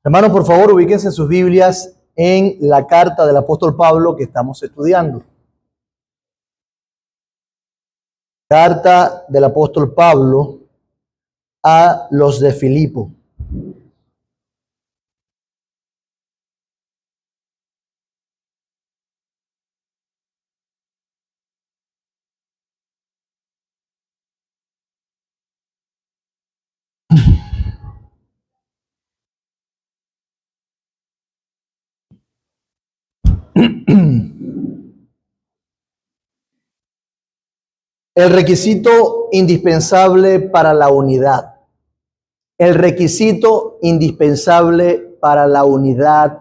Hermanos, por favor, ubíquense en sus Biblias en la carta del apóstol Pablo que estamos estudiando. Carta del apóstol Pablo a los de Filipo. El requisito indispensable para la unidad. El requisito indispensable para la unidad.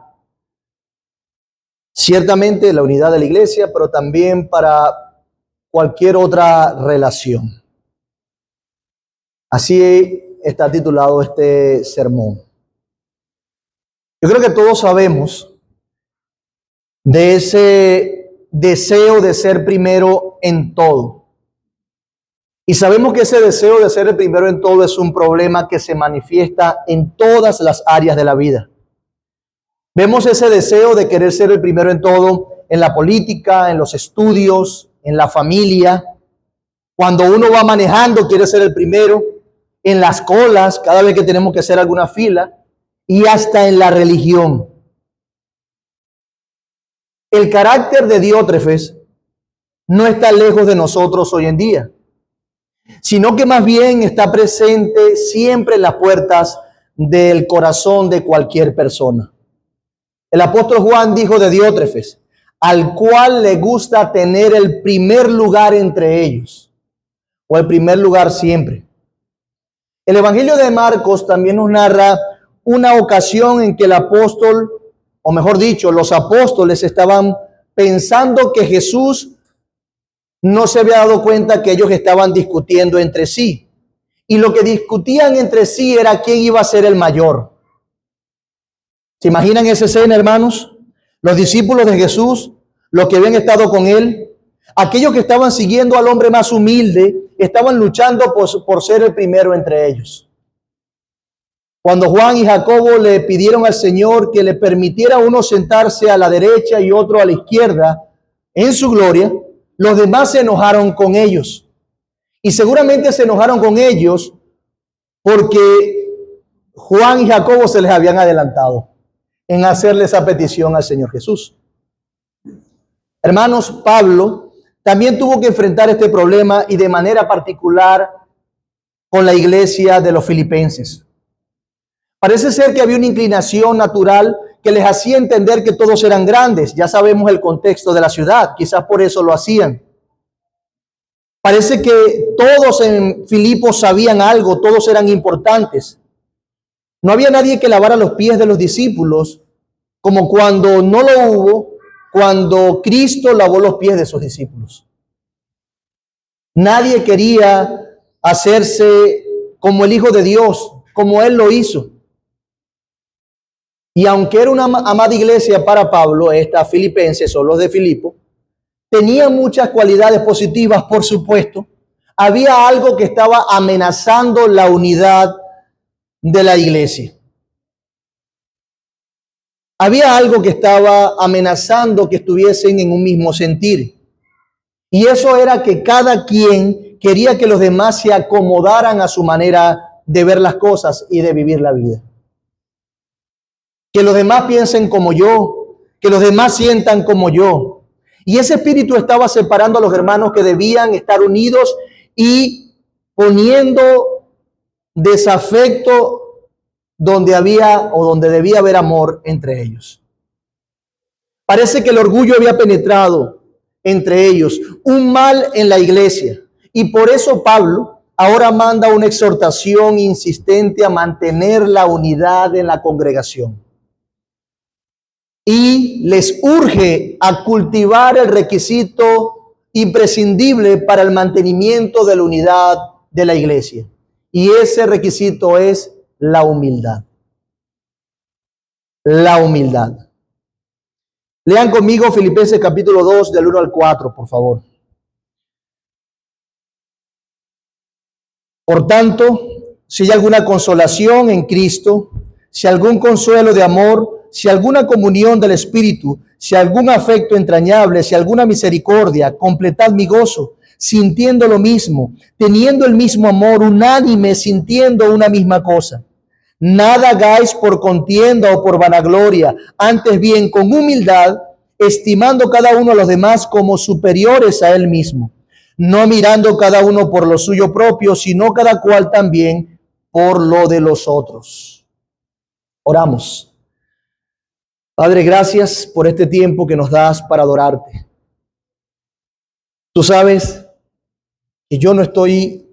Ciertamente la unidad de la iglesia, pero también para cualquier otra relación. Así está titulado este sermón. Yo creo que todos sabemos de ese deseo de ser primero en todo. Y sabemos que ese deseo de ser el primero en todo es un problema que se manifiesta en todas las áreas de la vida. Vemos ese deseo de querer ser el primero en todo en la política, en los estudios, en la familia. Cuando uno va manejando quiere ser el primero, en las colas, cada vez que tenemos que hacer alguna fila, y hasta en la religión. El carácter de Diótrefes no está lejos de nosotros hoy en día, sino que más bien está presente siempre en las puertas del corazón de cualquier persona. El apóstol Juan dijo de Diótrefes, al cual le gusta tener el primer lugar entre ellos, o el primer lugar siempre. El Evangelio de Marcos también nos narra una ocasión en que el apóstol, o mejor dicho, los apóstoles estaban pensando que Jesús no se había dado cuenta que ellos estaban discutiendo entre sí. Y lo que discutían entre sí era quién iba a ser el mayor. ¿Se imaginan esa escena, hermanos? Los discípulos de Jesús, los que habían estado con él, aquellos que estaban siguiendo al hombre más humilde, estaban luchando por ser el primero entre ellos. Cuando Juan y Jacobo le pidieron al Señor que le permitiera a uno sentarse a la derecha y otro a la izquierda en su gloria, los demás se enojaron con ellos. Y seguramente se enojaron con ellos porque Juan y Jacobo se les habían adelantado en hacerle esa petición al Señor Jesús. Hermanos, Pablo también tuvo que enfrentar este problema y de manera particular con la iglesia de los filipenses. Parece ser que había una inclinación natural que les hacía entender que todos eran grandes. Ya sabemos el contexto de la ciudad, quizás por eso lo hacían. Parece que todos en Filipos sabían algo, todos eran importantes. No había nadie que lavara los pies de los discípulos, como cuando no lo hubo, cuando Cristo lavó los pies de sus discípulos. Nadie quería hacerse como el Hijo de Dios, como Él lo hizo. Y aunque era una amada iglesia para Pablo, esta Filipenses o los de Filipo, tenía muchas cualidades positivas, por supuesto. Había algo que estaba amenazando la unidad de la iglesia. Había algo que estaba amenazando que estuviesen en un mismo sentir. Y eso era que cada quien quería que los demás se acomodaran a su manera de ver las cosas y de vivir la vida. Que los demás piensen como yo, que los demás sientan como yo. Y ese espíritu estaba separando a los hermanos que debían estar unidos y poniendo desafecto donde había o donde debía haber amor entre ellos. Parece que el orgullo había penetrado entre ellos, un mal en la iglesia. Y por eso Pablo ahora manda una exhortación insistente a mantener la unidad en la congregación. Y les urge a cultivar el requisito imprescindible para el mantenimiento de la unidad de la iglesia. Y ese requisito es la humildad. La humildad. Lean conmigo Filipenses capítulo 2 del 1 al 4, por favor. Por tanto, si hay alguna consolación en Cristo, si algún consuelo de amor, si alguna comunión del Espíritu, si algún afecto entrañable, si alguna misericordia, completad mi gozo, sintiendo lo mismo, teniendo el mismo amor, unánime, sintiendo una misma cosa. Nada hagáis por contienda o por vanagloria, antes bien con humildad, estimando cada uno a los demás como superiores a él mismo, no mirando cada uno por lo suyo propio, sino cada cual también por lo de los otros. Oramos. Padre, gracias por este tiempo que nos das para adorarte. Tú sabes que yo no estoy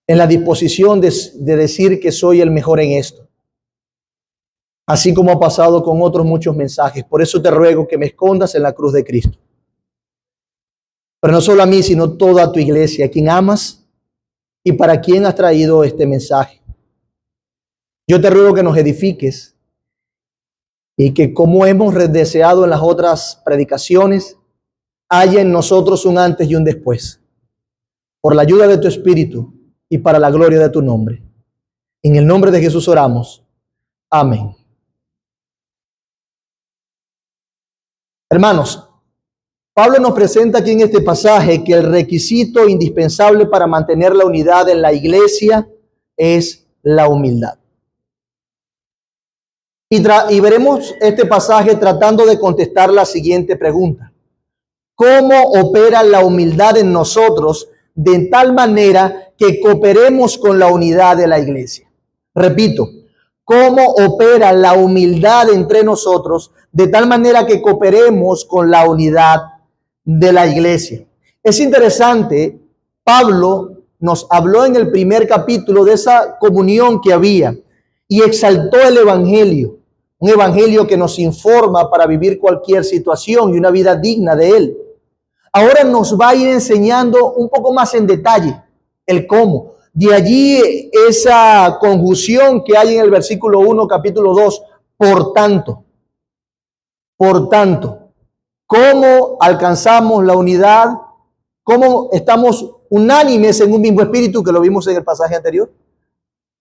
en la disposición de decir que soy el mejor en esto, así como ha pasado con otros muchos mensajes. Por eso te ruego que me escondas en la cruz de Cristo. Pero no solo a mí, sino toda tu iglesia, a quien amas y para quien has traído este mensaje. Yo te ruego que nos edifiques y que, como hemos deseado en las otras predicaciones, haya en nosotros un antes y un después. Por la ayuda de tu Espíritu y para la gloria de tu nombre. En el nombre de Jesús oramos. Amén. Hermanos, Pablo nos presenta aquí en este pasaje que el requisito indispensable para mantener la unidad en la iglesia es la humildad. Y veremos este pasaje tratando de contestar la siguiente pregunta. ¿Cómo opera la humildad en nosotros de tal manera que cooperemos con la unidad de la iglesia? Repito, ¿cómo opera la humildad entre nosotros de tal manera que cooperemos con la unidad de la iglesia? Es interesante, Pablo nos habló en el primer capítulo de esa comunión que había y exaltó el evangelio, un evangelio que nos informa para vivir cualquier situación y una vida digna de él. Ahora nos va a ir enseñando un poco más en detalle el cómo. De allí esa conjunción que hay en el versículo 1, capítulo 2, por tanto. Por tanto, ¿cómo alcanzamos la unidad? ¿Cómo estamos unánimes en un mismo espíritu, que lo vimos en el pasaje anterior?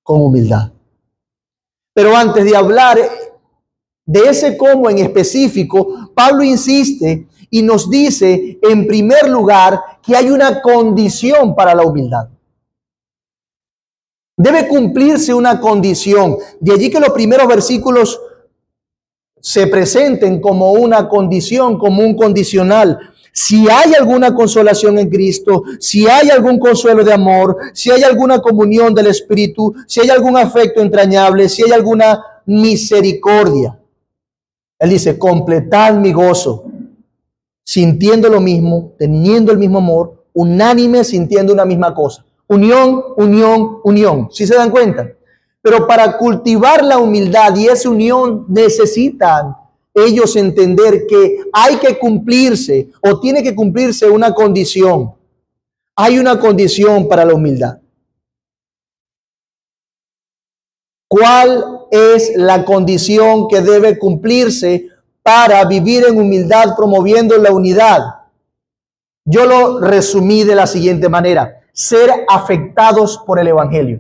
Con humildad. Pero antes de hablar de ese cómo en específico, Pablo insiste y nos dice, en primer lugar, que hay una condición para la humildad. Debe cumplirse una condición. De allí que los primeros versículos se presenten como una condición, como un condicional. Si hay alguna consolación en Cristo, si hay algún consuelo de amor, si hay alguna comunión del Espíritu, si hay algún afecto entrañable, si hay alguna misericordia. Él dice, completad mi gozo, sintiendo lo mismo, teniendo el mismo amor, unánime, sintiendo una misma cosa. Unión, unión, unión. ¿Sí se dan cuenta? Pero para cultivar la humildad y esa unión necesitan ellos entender que hay que cumplirse o tiene que cumplirse una condición. Hay una condición para la humildad. ¿Cuál es la condición que debe cumplirse para vivir en humildad promoviendo la unidad? Yo lo resumí de la siguiente manera: ser afectados por el evangelio.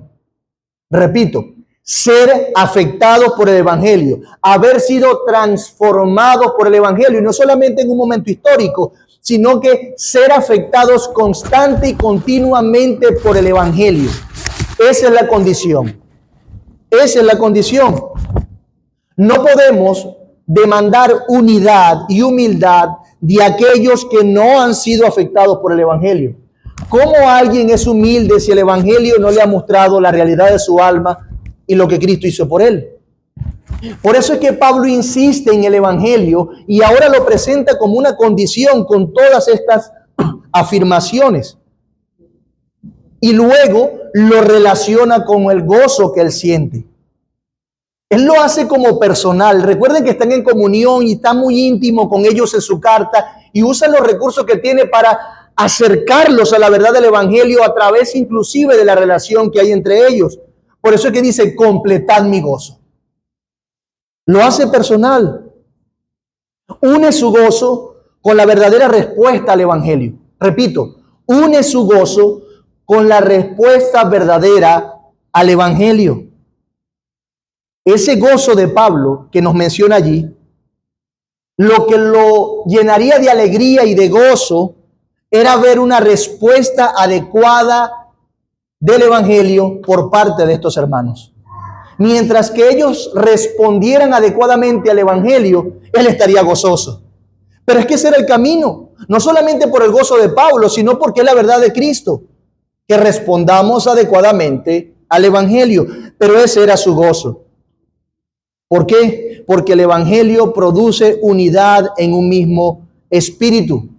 Repito, ser afectados por el evangelio, haber sido transformados por el evangelio, y no solamente en un momento histórico, sino que ser afectados constante y continuamente por el evangelio. Esa es la condición. Esa es la condición. No podemos demandar unidad y humildad de aquellos que no han sido afectados por el evangelio. ¿Cómo alguien es humilde si el evangelio no le ha mostrado la realidad de su alma y lo que Cristo hizo por él? Por eso es que Pablo insiste en el evangelio y ahora lo presenta como una condición con todas estas afirmaciones. Y luego lo relaciona con el gozo que él siente. Él lo hace como personal. Recuerden que están en comunión y está muy íntimo con ellos en su carta y usa los recursos que tiene para acercarlos a la verdad del evangelio a través inclusive de la relación que hay entre ellos. Por eso es que dice, completad mi gozo. Lo hace personal. Une su gozo con la verdadera respuesta al evangelio. Repito, une su gozo con la respuesta verdadera al Evangelio. Ese gozo de Pablo que nos menciona allí, lo que lo llenaría de alegría y de gozo era ver una respuesta adecuada del Evangelio por parte de estos hermanos. Mientras que ellos respondieran adecuadamente al Evangelio, él estaría gozoso. Pero es que ese era el camino, no solamente por el gozo de Pablo, sino porque es la verdad de Cristo, que respondamos adecuadamente al Evangelio. Pero ese era su gozo. ¿Por qué? Porque el Evangelio produce unidad en un mismo espíritu.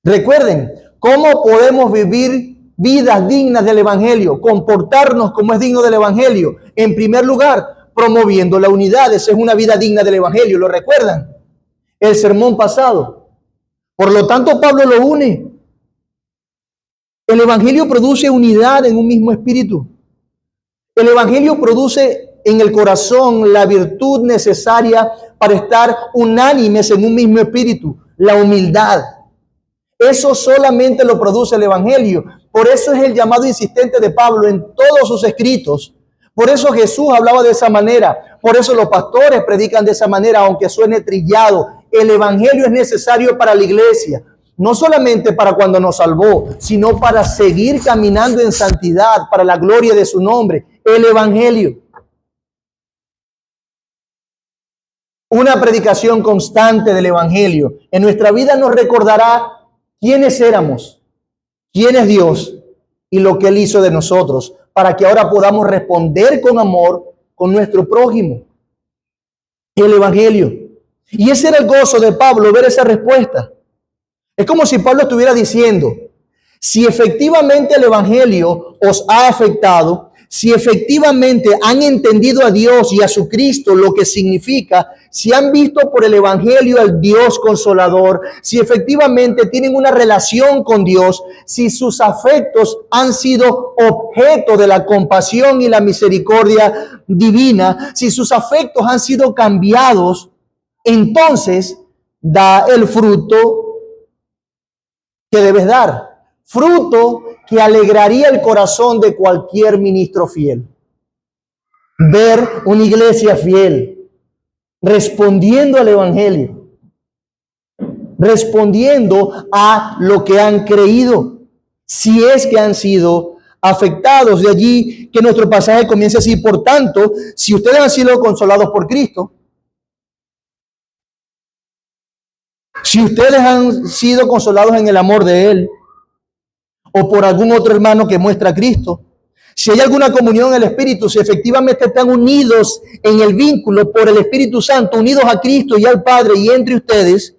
Recuerden, ¿cómo podemos vivir vidas dignas del Evangelio? Comportarnos como es digno del Evangelio. En primer lugar, promoviendo la unidad. Esa es una vida digna del Evangelio. ¿Lo recuerdan? El sermón pasado. Por lo tanto, Pablo lo une. El Evangelio produce unidad en un mismo espíritu. El Evangelio produce en el corazón la virtud necesaria para estar unánimes en un mismo espíritu, la humildad. Eso solamente lo produce el Evangelio. Por eso es el llamado insistente de Pablo en todos sus escritos. Por eso Jesús hablaba de esa manera. Por eso los pastores predican de esa manera, aunque suene trillado. El Evangelio es necesario para la iglesia. No solamente para cuando nos salvó, sino para seguir caminando en santidad, para la gloria de su nombre. El Evangelio. Una predicación constante del Evangelio en nuestra vida nos recordará quiénes éramos, quién es Dios y lo que Él hizo de nosotros, para que ahora podamos responder con amor con nuestro prójimo. El Evangelio. Y ese era el gozo de Pablo, ver esa respuesta. Es como si Pablo estuviera diciendo, si efectivamente el Evangelio os ha afectado, si efectivamente han entendido a Dios y a su Cristo lo que significa, si han visto por el Evangelio al Dios consolador, si efectivamente tienen una relación con Dios, si sus afectos han sido objeto de la compasión y la misericordia divina, si sus afectos han sido cambiados, entonces da el fruto que debes dar. Fruto que alegraría el corazón de cualquier ministro fiel. Ver una iglesia fiel, respondiendo al Evangelio, respondiendo a lo que han creído, si es que han sido afectados. De allí que nuestro pasaje comienza así: por tanto, si ustedes han sido consolados por Cristo, si ustedes han sido consolados en el amor de Él, o por algún otro hermano que muestra a Cristo, si hay alguna comunión en el Espíritu, si efectivamente están unidos en el vínculo por el Espíritu Santo, unidos a Cristo y al Padre y entre ustedes,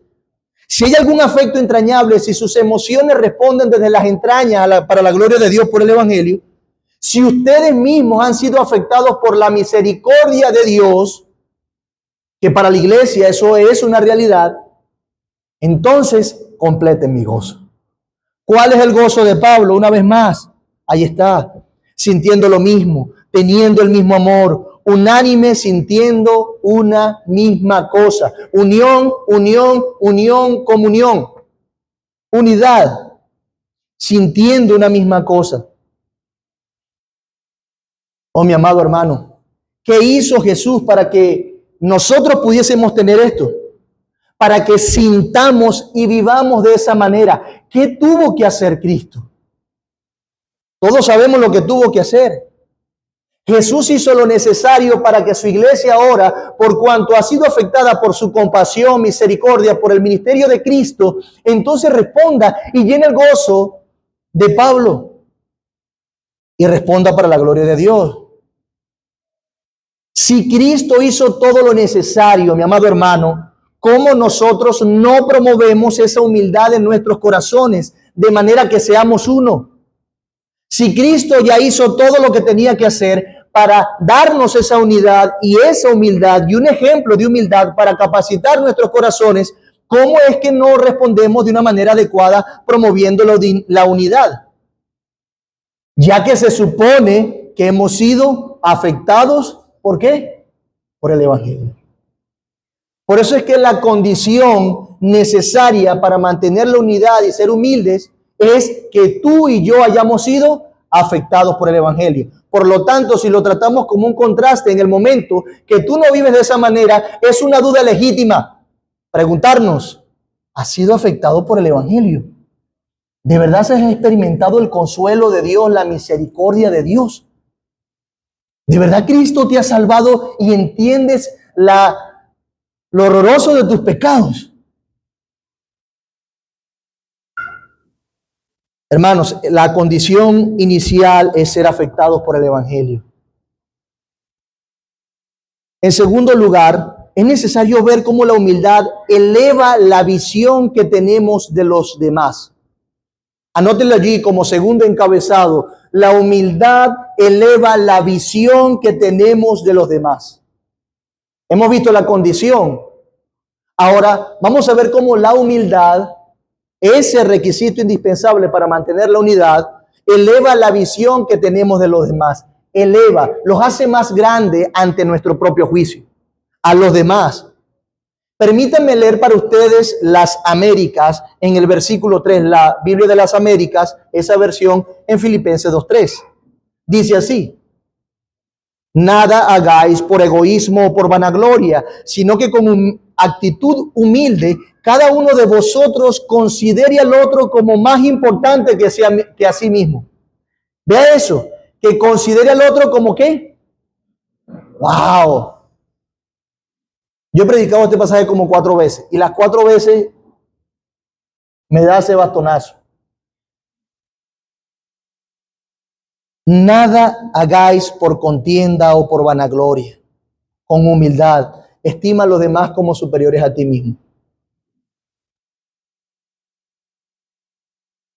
si hay algún afecto entrañable, si sus emociones responden desde las entrañas para la gloria de Dios por el Evangelio, si ustedes mismos han sido afectados por la misericordia de Dios, que para la iglesia eso es una realidad, entonces completen mi gozo. ¿Cuál es el gozo de Pablo? Una vez más, ahí está, sintiendo lo mismo, teniendo el mismo amor, unánime, sintiendo una misma cosa. Unión, unión, unión, comunión. Unidad, sintiendo una misma cosa. Oh, mi amado hermano, ¿qué hizo Jesús para que nosotros pudiésemos tener esto? Para que sintamos y vivamos de esa manera. ¿Qué tuvo que hacer Cristo? Todos sabemos lo que tuvo que hacer. Jesús hizo lo necesario para que su iglesia ahora, por cuanto ha sido afectada por su compasión, misericordia, por el ministerio de Cristo, entonces responda y llene el gozo de Pablo y responda para la gloria de Dios. Si Cristo hizo todo lo necesario, mi amado hermano, ¿cómo nosotros no promovemos esa humildad en nuestros corazones de manera que seamos uno? Si Cristo ya hizo todo lo que tenía que hacer para darnos esa unidad y esa humildad y un ejemplo de humildad para capacitar nuestros corazones, ¿cómo es que no respondemos de una manera adecuada promoviendo la unidad? Ya que se supone que hemos sido afectados, ¿por qué? Por el Evangelio. Por eso es que la condición necesaria para mantener la unidad y ser humildes es que tú y yo hayamos sido afectados por el Evangelio. Por lo tanto, si lo tratamos como un contraste en el momento que tú no vives de esa manera, es una duda legítima preguntarnos, ¿has sido afectado por el Evangelio? ¿De verdad has experimentado el consuelo de Dios, la misericordia de Dios? ¿De verdad Cristo te ha salvado y entiendes lo horroroso de tus pecados? Hermanos, la condición inicial es ser afectados por el Evangelio. En segundo lugar, es necesario ver cómo la humildad eleva la visión que tenemos de los demás. Anótenlo allí como segundo encabezado. La humildad eleva la visión que tenemos de los demás. Hemos visto la condición. Ahora vamos a ver cómo la humildad, ese requisito indispensable para mantener la unidad, eleva la visión que tenemos de los demás. Eleva, los hace más grandes ante nuestro propio juicio. A los demás. Permítanme leer para ustedes las Américas en el versículo 3, la Biblia de las Américas, esa versión en Filipenses 2:3. Dice así: nada hagáis por egoísmo o por vanagloria, sino que con actitud humilde, cada uno de vosotros considere al otro como más importante que a sí mismo. Vea eso, que considere al otro como ¿qué? ¡Wow! Yo he predicado este pasaje como 4 veces y las 4 veces me da ese bastonazo. Nada hagáis por contienda o por vanagloria. Con humildad, estima a los demás como superiores a ti mismo.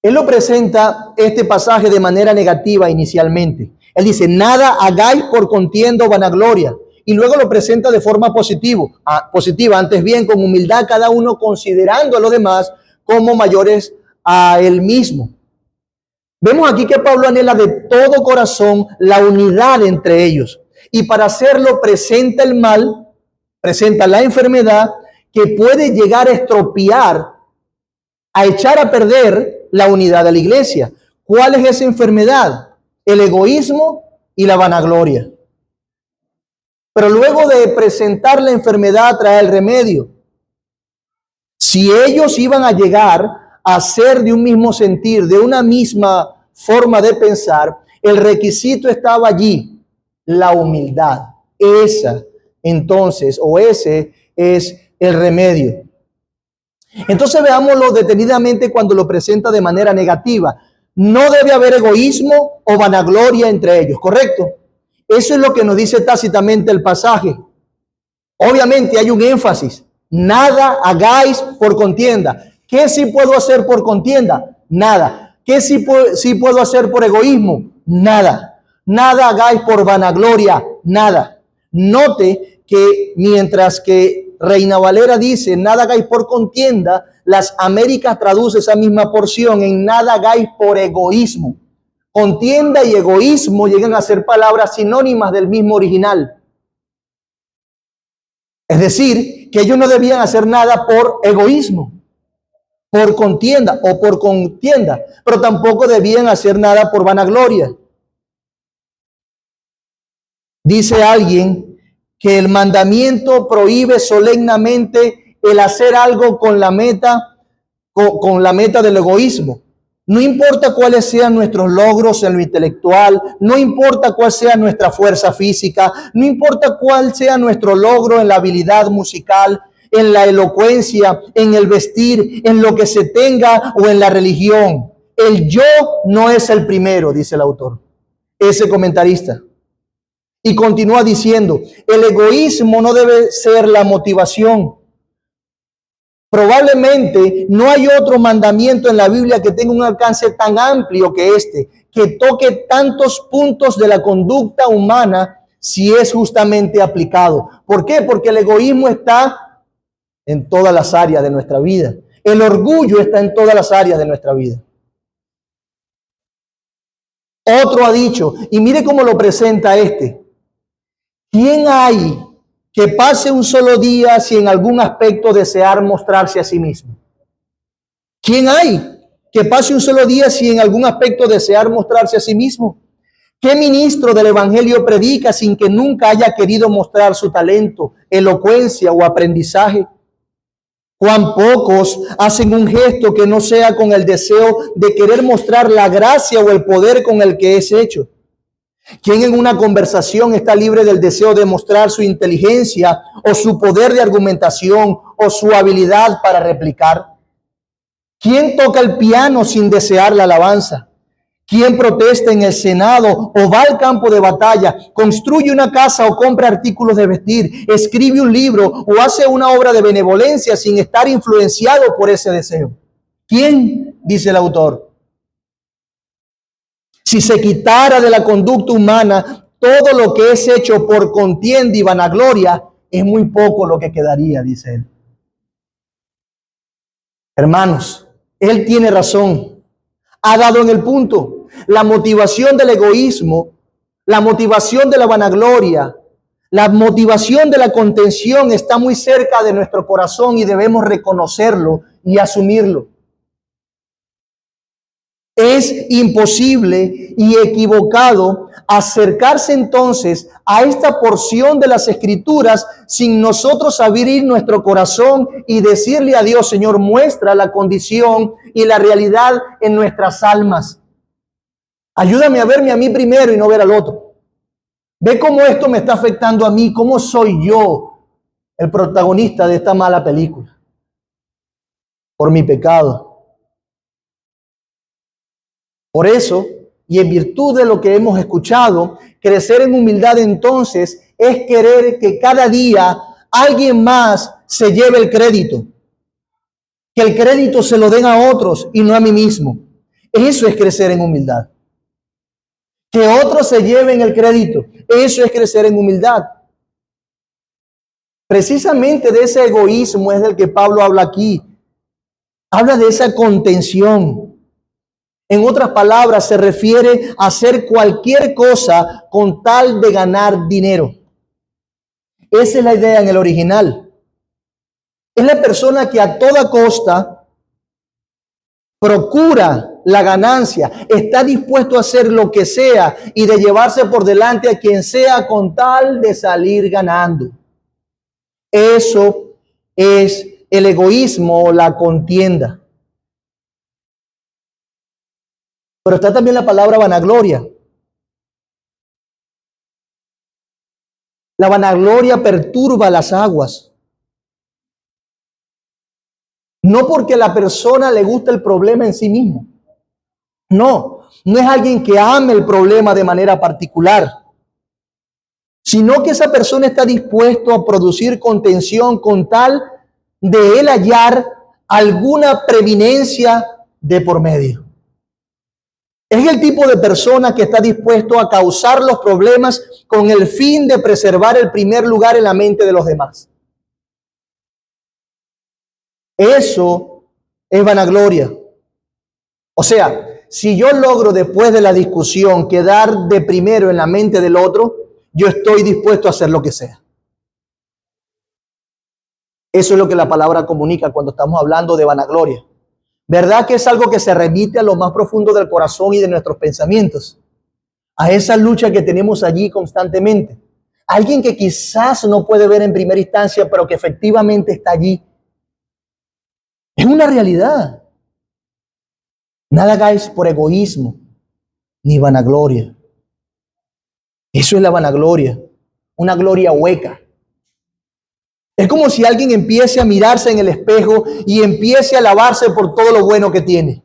Él lo presenta este pasaje de manera negativa inicialmente. Él dice, nada hagáis por contienda o vanagloria. Y luego lo presenta de forma positiva, antes bien con humildad, cada uno considerando a los demás como mayores a él mismo. Vemos aquí que Pablo anhela de todo corazón la unidad entre ellos. Y para hacerlo presenta el mal, presenta la enfermedad que puede llegar a estropear, a echar a perder la unidad de la iglesia. ¿Cuál es esa enfermedad? El egoísmo y la vanagloria. Pero luego de presentar la enfermedad trae el remedio. Si ellos iban a llegar a ser de un mismo sentir, de una misma forma de pensar, el requisito estaba allí, la humildad. Ese es el remedio. Entonces veámoslo detenidamente cuando lo presenta de manera negativa. No debe haber egoísmo o vanagloria entre ellos, ¿correcto? Eso es lo que nos dice tácitamente el pasaje. Obviamente hay un énfasis. Nada hagáis por contienda. ¿Qué sí puedo hacer por contienda? Nada. ¿Qué sí puedo hacer por egoísmo? Nada. Nada hagáis por vanagloria. Nada. Note que mientras que Reina Valera dice, nada hagáis por contienda, las Américas traduce esa misma porción en nada hagáis por egoísmo. Contienda y egoísmo llegan a ser palabras sinónimas del mismo original. Es decir, que ellos no debían hacer nada por egoísmo, por contienda, pero tampoco debían hacer nada por vanagloria. Dice alguien que el mandamiento prohíbe solemnemente el hacer algo con la meta del egoísmo. No importa cuáles sean nuestros logros en lo intelectual, no importa cuál sea nuestra fuerza física, no importa cuál sea nuestro logro en la habilidad musical, en la elocuencia, en el vestir, en lo que se tenga o en la religión. El yo no es el primero, dice el autor, ese comentarista. Y continúa diciendo, el egoísmo no debe ser la motivación. Probablemente no hay otro mandamiento en la Biblia que tenga un alcance tan amplio que este, que toque tantos puntos de la conducta humana si es justamente aplicado. ¿Por qué? Porque el egoísmo está en todas las áreas de nuestra vida. El orgullo está en todas las áreas de nuestra vida. Otro ha dicho, y mire cómo lo presenta este. ¿Quién hay que pase un solo día sin en algún aspecto desear mostrarse a sí mismo? ¿Quién hay que pase un solo día sin en algún aspecto desear mostrarse a sí mismo. ¿Qué ministro del evangelio predica sin que nunca haya querido mostrar su talento, elocuencia o aprendizaje? Cuán pocos hacen un gesto que no sea con el deseo de querer mostrar la gracia o el poder con el que es hecho. ¿Quién en una conversación está libre del deseo de mostrar su inteligencia o su poder de argumentación o su habilidad para replicar? ¿Quién toca el piano sin desear la alabanza? ¿Quién protesta en el Senado o va al campo de batalla, construye una casa o compra artículos de vestir, escribe un libro o hace una obra de benevolencia sin estar influenciado por ese deseo? ¿Quién? Dice el autor. Si se quitara de la conducta humana todo lo que es hecho por contienda y vanagloria, es muy poco lo que quedaría, dice él. Hermanos, él tiene razón. Ha dado en el punto. La motivación del egoísmo, la motivación de la vanagloria, la motivación de la contención está muy cerca de nuestro corazón y debemos reconocerlo y asumirlo. Es imposible y equivocado acercarse entonces a esta porción de las Escrituras sin nosotros abrir nuestro corazón y decirle a Dios: Señor, muestra la condición y la realidad en nuestras almas. Ayúdame a verme a mí primero y no ver al otro. Ve cómo esto me está afectando a mí, cómo soy yo el protagonista de esta mala película por mi pecado. Por eso, y en virtud de lo que hemos escuchado, crecer en humildad entonces es querer que cada día alguien más se lleve el crédito. Que el crédito se lo den a otros y no a mí mismo. Eso es crecer en humildad. Que otros se lleven el crédito. Eso es crecer en humildad. Precisamente de ese egoísmo es del que Pablo habla aquí. Habla de esa contención. En otras palabras, se refiere a hacer cualquier cosa con tal de ganar dinero. Esa es la idea en el original. Es la persona que a toda costa procura la ganancia, está dispuesto a hacer lo que sea y de llevarse por delante a quien sea con tal de salir ganando. Eso es el egoísmo o la contienda. Pero está también la palabra vanagloria. La vanagloria perturba las aguas. No porque a la persona le gusta el problema en sí mismo. No es alguien que ame el problema de manera particular, sino que esa persona está dispuesto a producir contención con tal de él hallar alguna preeminencia de por medio. Es el tipo de persona que está dispuesto a causar los problemas con el fin de preservar el primer lugar en la mente de los demás. Eso es vanagloria. O sea, si yo logro después de la discusión quedar de primero en la mente del otro, yo estoy dispuesto a hacer lo que sea. Eso es lo que la palabra comunica cuando estamos hablando de vanagloria. ¿Verdad que es algo que se remite a lo más profundo del corazón y de nuestros pensamientos? A esa lucha que tenemos allí constantemente. Alguien que quizás no puede ver en primera instancia, pero que efectivamente está allí. Es una realidad. Nada hagáis por egoísmo ni vanagloria. Eso es la vanagloria, una gloria hueca. Es como si alguien empiece a mirarse en el espejo y empiece a alabarse por todo lo bueno que tiene.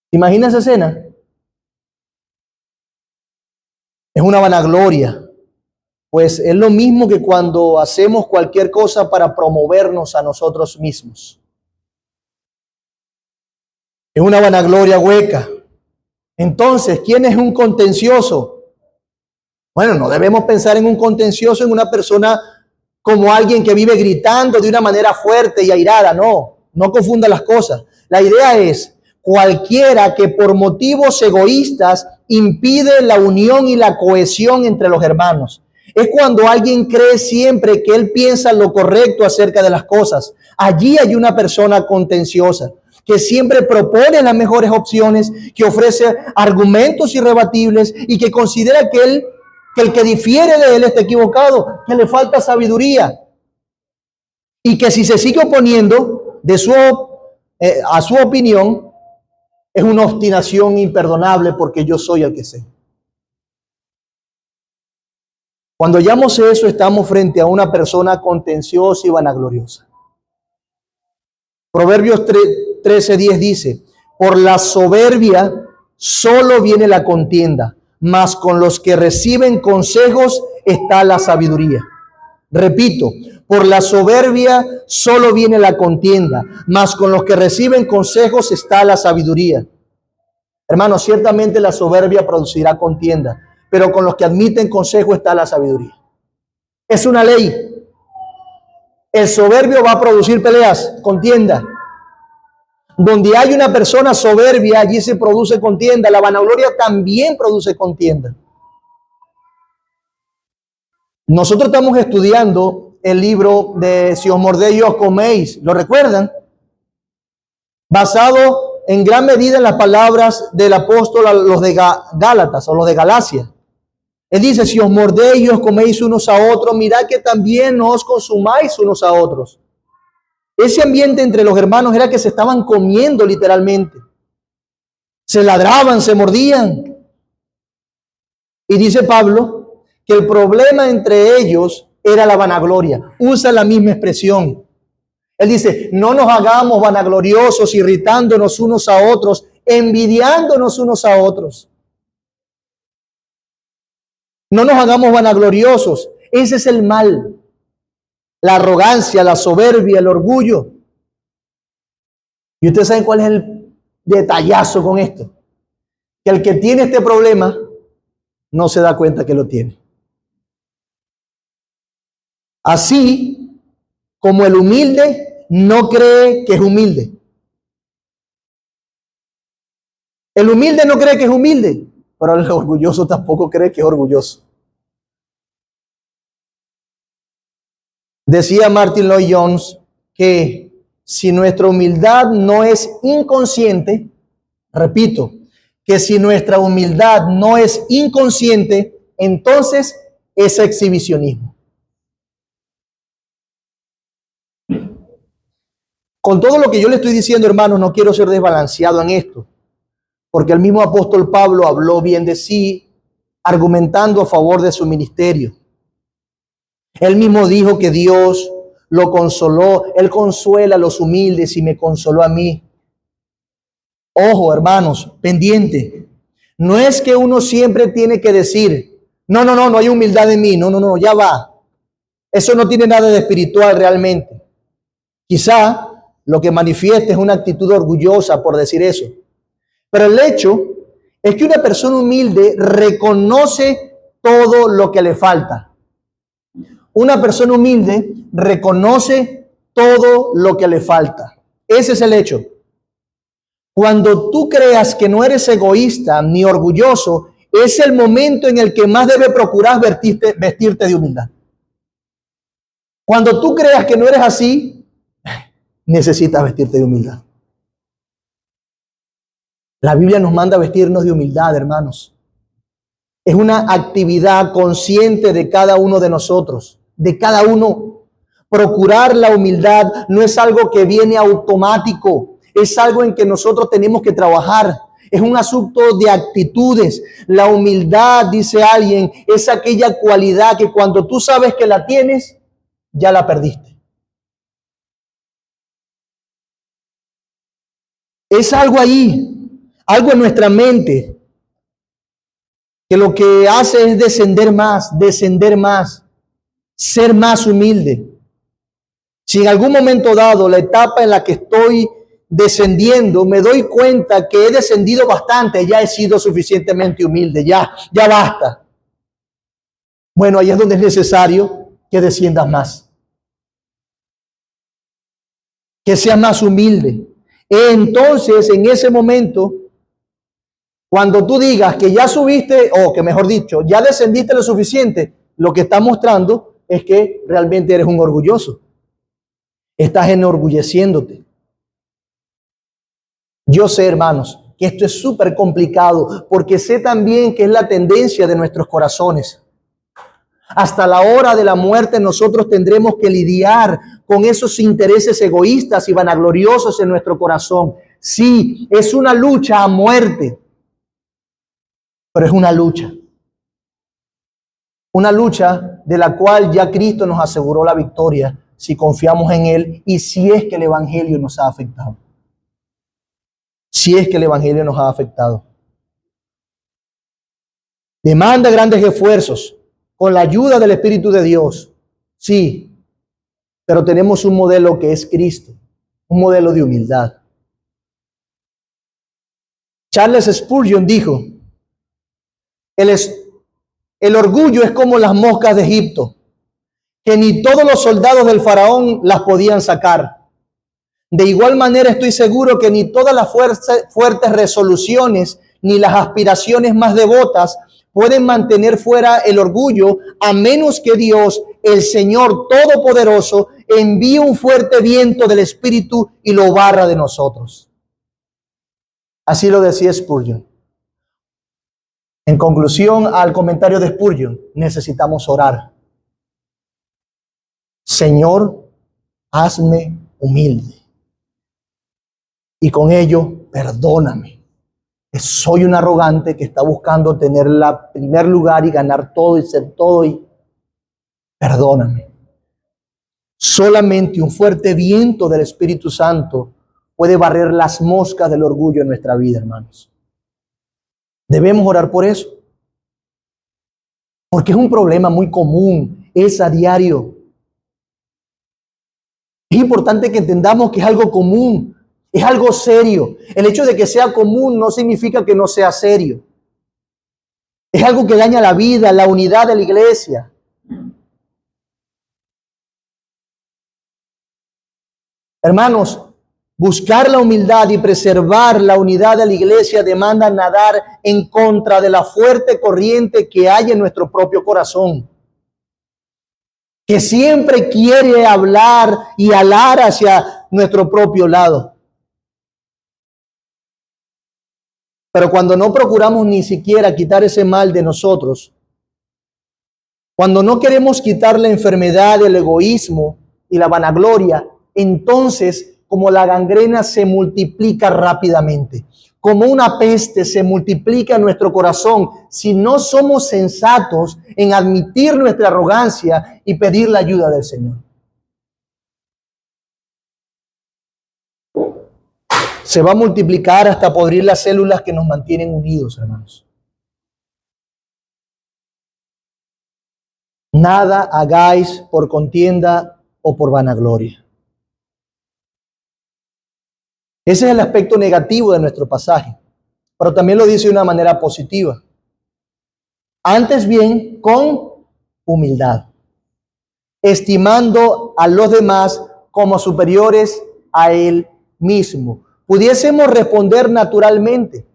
¿Te imaginas esa escena? Es una vanagloria. Pues es lo mismo que cuando hacemos cualquier cosa para promovernos a nosotros mismos. Es una vanagloria hueca. Entonces, ¿quién es un contencioso? Bueno, no debemos pensar en un contencioso, en una persona como alguien que vive gritando de una manera fuerte y airada. No confunda las cosas. La idea es cualquiera que por motivos egoístas impide la unión y la cohesión entre los hermanos. Es cuando alguien cree siempre que él piensa lo correcto acerca de las cosas. Allí hay una persona contenciosa que siempre propone las mejores opciones, que ofrece argumentos irrebatibles y que considera que el que difiere de él está equivocado, que le falta sabiduría y que si se sigue oponiendo a su opinión es una obstinación imperdonable porque yo soy el que sé. Cuando hallamos eso, estamos frente a una persona contenciosa y vanagloriosa. Proverbios 13:10 dice: por la soberbia solo viene la contienda, mas con los que reciben consejos está la sabiduría. Repito, por la soberbia solo viene la contienda, mas con los que reciben consejos está la sabiduría. Hermanos, ciertamente la soberbia producirá contienda, pero con los que admiten consejo está la sabiduría. Es una ley. El soberbio va a producir peleas, contienda. Donde hay una persona soberbia, allí se produce contienda. La vanagloria también produce contienda. Nosotros estamos estudiando el libro de Si os mordéis os coméis. ¿Lo recuerdan? Basado en gran medida en las palabras del apóstol a los de Gálatas o los de Galacia. Él dice: si os mordéis y os coméis unos a otros, mirad que también no os consumáis unos a otros. Ese ambiente entre los hermanos era que se estaban comiendo literalmente. Se ladraban, se mordían. Y dice Pablo que el problema entre ellos era la vanagloria. Usa la misma expresión. Él dice: no nos hagamos vanagloriosos, irritándonos unos a otros, envidiándonos unos a otros. No nos hagamos vanagloriosos. Ese es el mal. La arrogancia, la soberbia, el orgullo. Y ustedes saben cuál es el detallazo con esto. Que el que tiene este problema no se da cuenta que lo tiene. Así como el humilde no cree que es humilde. El humilde no cree que es humilde, pero el orgulloso tampoco cree que es orgulloso. Decía Martin Lloyd-Jones que si nuestra humildad no es inconsciente, repito, que si nuestra humildad no es inconsciente, entonces es exhibicionismo. Con todo lo que yo le estoy diciendo, hermanos, no quiero ser desbalanceado en esto, porque el mismo apóstol Pablo habló bien de sí, argumentando a favor de su ministerio. Él mismo dijo que Dios lo consoló. Él consuela a los humildes y me consoló a mí. Ojo, hermanos, pendiente. No es que uno siempre tiene que decir: no hay humildad en mí. No, ya va. Eso no tiene nada de espiritual realmente. Quizá lo que manifiesta es una actitud orgullosa por decir eso. Pero el hecho es que una persona humilde reconoce todo lo que le falta. Una persona humilde reconoce todo lo que le falta. Ese es el hecho. Cuando tú creas que no eres egoísta ni orgulloso, es el momento en el que más debe procurar vestirte de humildad. Cuando tú creas que no eres así, necesitas vestirte de humildad. La Biblia nos manda a vestirnos de humildad, hermanos. Es una actividad consciente de cada uno de nosotros, de cada uno. Procurar la humildad no es algo que viene automático, es algo en que nosotros tenemos que trabajar. Es un asunto de actitudes. La humildad, dice alguien, es aquella cualidad que cuando tú sabes que la tienes, ya la perdiste. Es algo ahí, algo en nuestra mente, que lo que hace es descender más, ser más humilde. Si en algún momento dado, la etapa en la que estoy descendiendo, me doy cuenta que he descendido bastante, ya he sido suficientemente humilde, ya basta. Bueno, ahí es donde es necesario que desciendas más. Que seas más humilde. Entonces, en ese momento, cuando tú digas que ya subiste, o que mejor dicho, ya descendiste lo suficiente, lo que está mostrando es que realmente eres un orgulloso. Estás enorgulleciéndote. Yo sé, hermanos, que esto es súper complicado porque sé también que es la tendencia de nuestros corazones. Hasta la hora de la muerte nosotros tendremos que lidiar con esos intereses egoístas y vanagloriosos en nuestro corazón. Sí, es una lucha a muerte, pero es una lucha. Una lucha de la cual ya Cristo nos aseguró la victoria si confiamos en Él y si es que el Evangelio nos ha afectado. Si es que el Evangelio nos ha afectado. Demanda grandes esfuerzos con la ayuda del Espíritu de Dios. Sí, pero tenemos un modelo que es Cristo, un modelo de humildad. Charles Spurgeon dijo, el orgullo es como las moscas de Egipto, que ni todos los soldados del faraón las podían sacar. De igual manera estoy seguro que ni todas las fuertes resoluciones ni las aspiraciones más devotas pueden mantener fuera el orgullo, a menos que Dios, el Señor Todopoderoso, envíe un fuerte viento del Espíritu y lo barra de nosotros. Así lo decía Spurgeon. En conclusión al comentario de Spurgeon, necesitamos orar. Señor, hazme humilde. Y con ello, perdóname. Soy un arrogante que está buscando tener el primer lugar y ganar todo y ser todo. Y perdóname. Solamente un fuerte viento del Espíritu Santo puede barrer las moscas del orgullo en nuestra vida, hermanos. Debemos orar por eso. Porque es un problema muy común, es a diario. Es importante que entendamos que es algo común. Es algo serio. El hecho de que sea común no significa que no sea serio. Es algo que daña la vida, la unidad de la iglesia. Hermanos, buscar la humildad y preservar la unidad de la iglesia demanda nadar en contra de la fuerte corriente que hay en nuestro propio corazón, que siempre quiere hablar y alar hacia nuestro propio lado. Pero cuando no procuramos ni siquiera quitar ese mal de nosotros, cuando no queremos quitar la enfermedad, el egoísmo y la vanagloria, entonces como la gangrena se multiplica rápidamente, como una peste se multiplica en nuestro corazón si no somos sensatos en admitir nuestra arrogancia y pedir la ayuda del Señor. Se va a multiplicar hasta podrir las células que nos mantienen unidos, hermanos. Nada hagáis por contienda o por vanagloria. Ese es el aspecto negativo de nuestro pasaje, pero también lo dice de una manera positiva. Antes bien, con humildad, estimando a los demás como superiores a él mismo. Pudiésemos responder naturalmente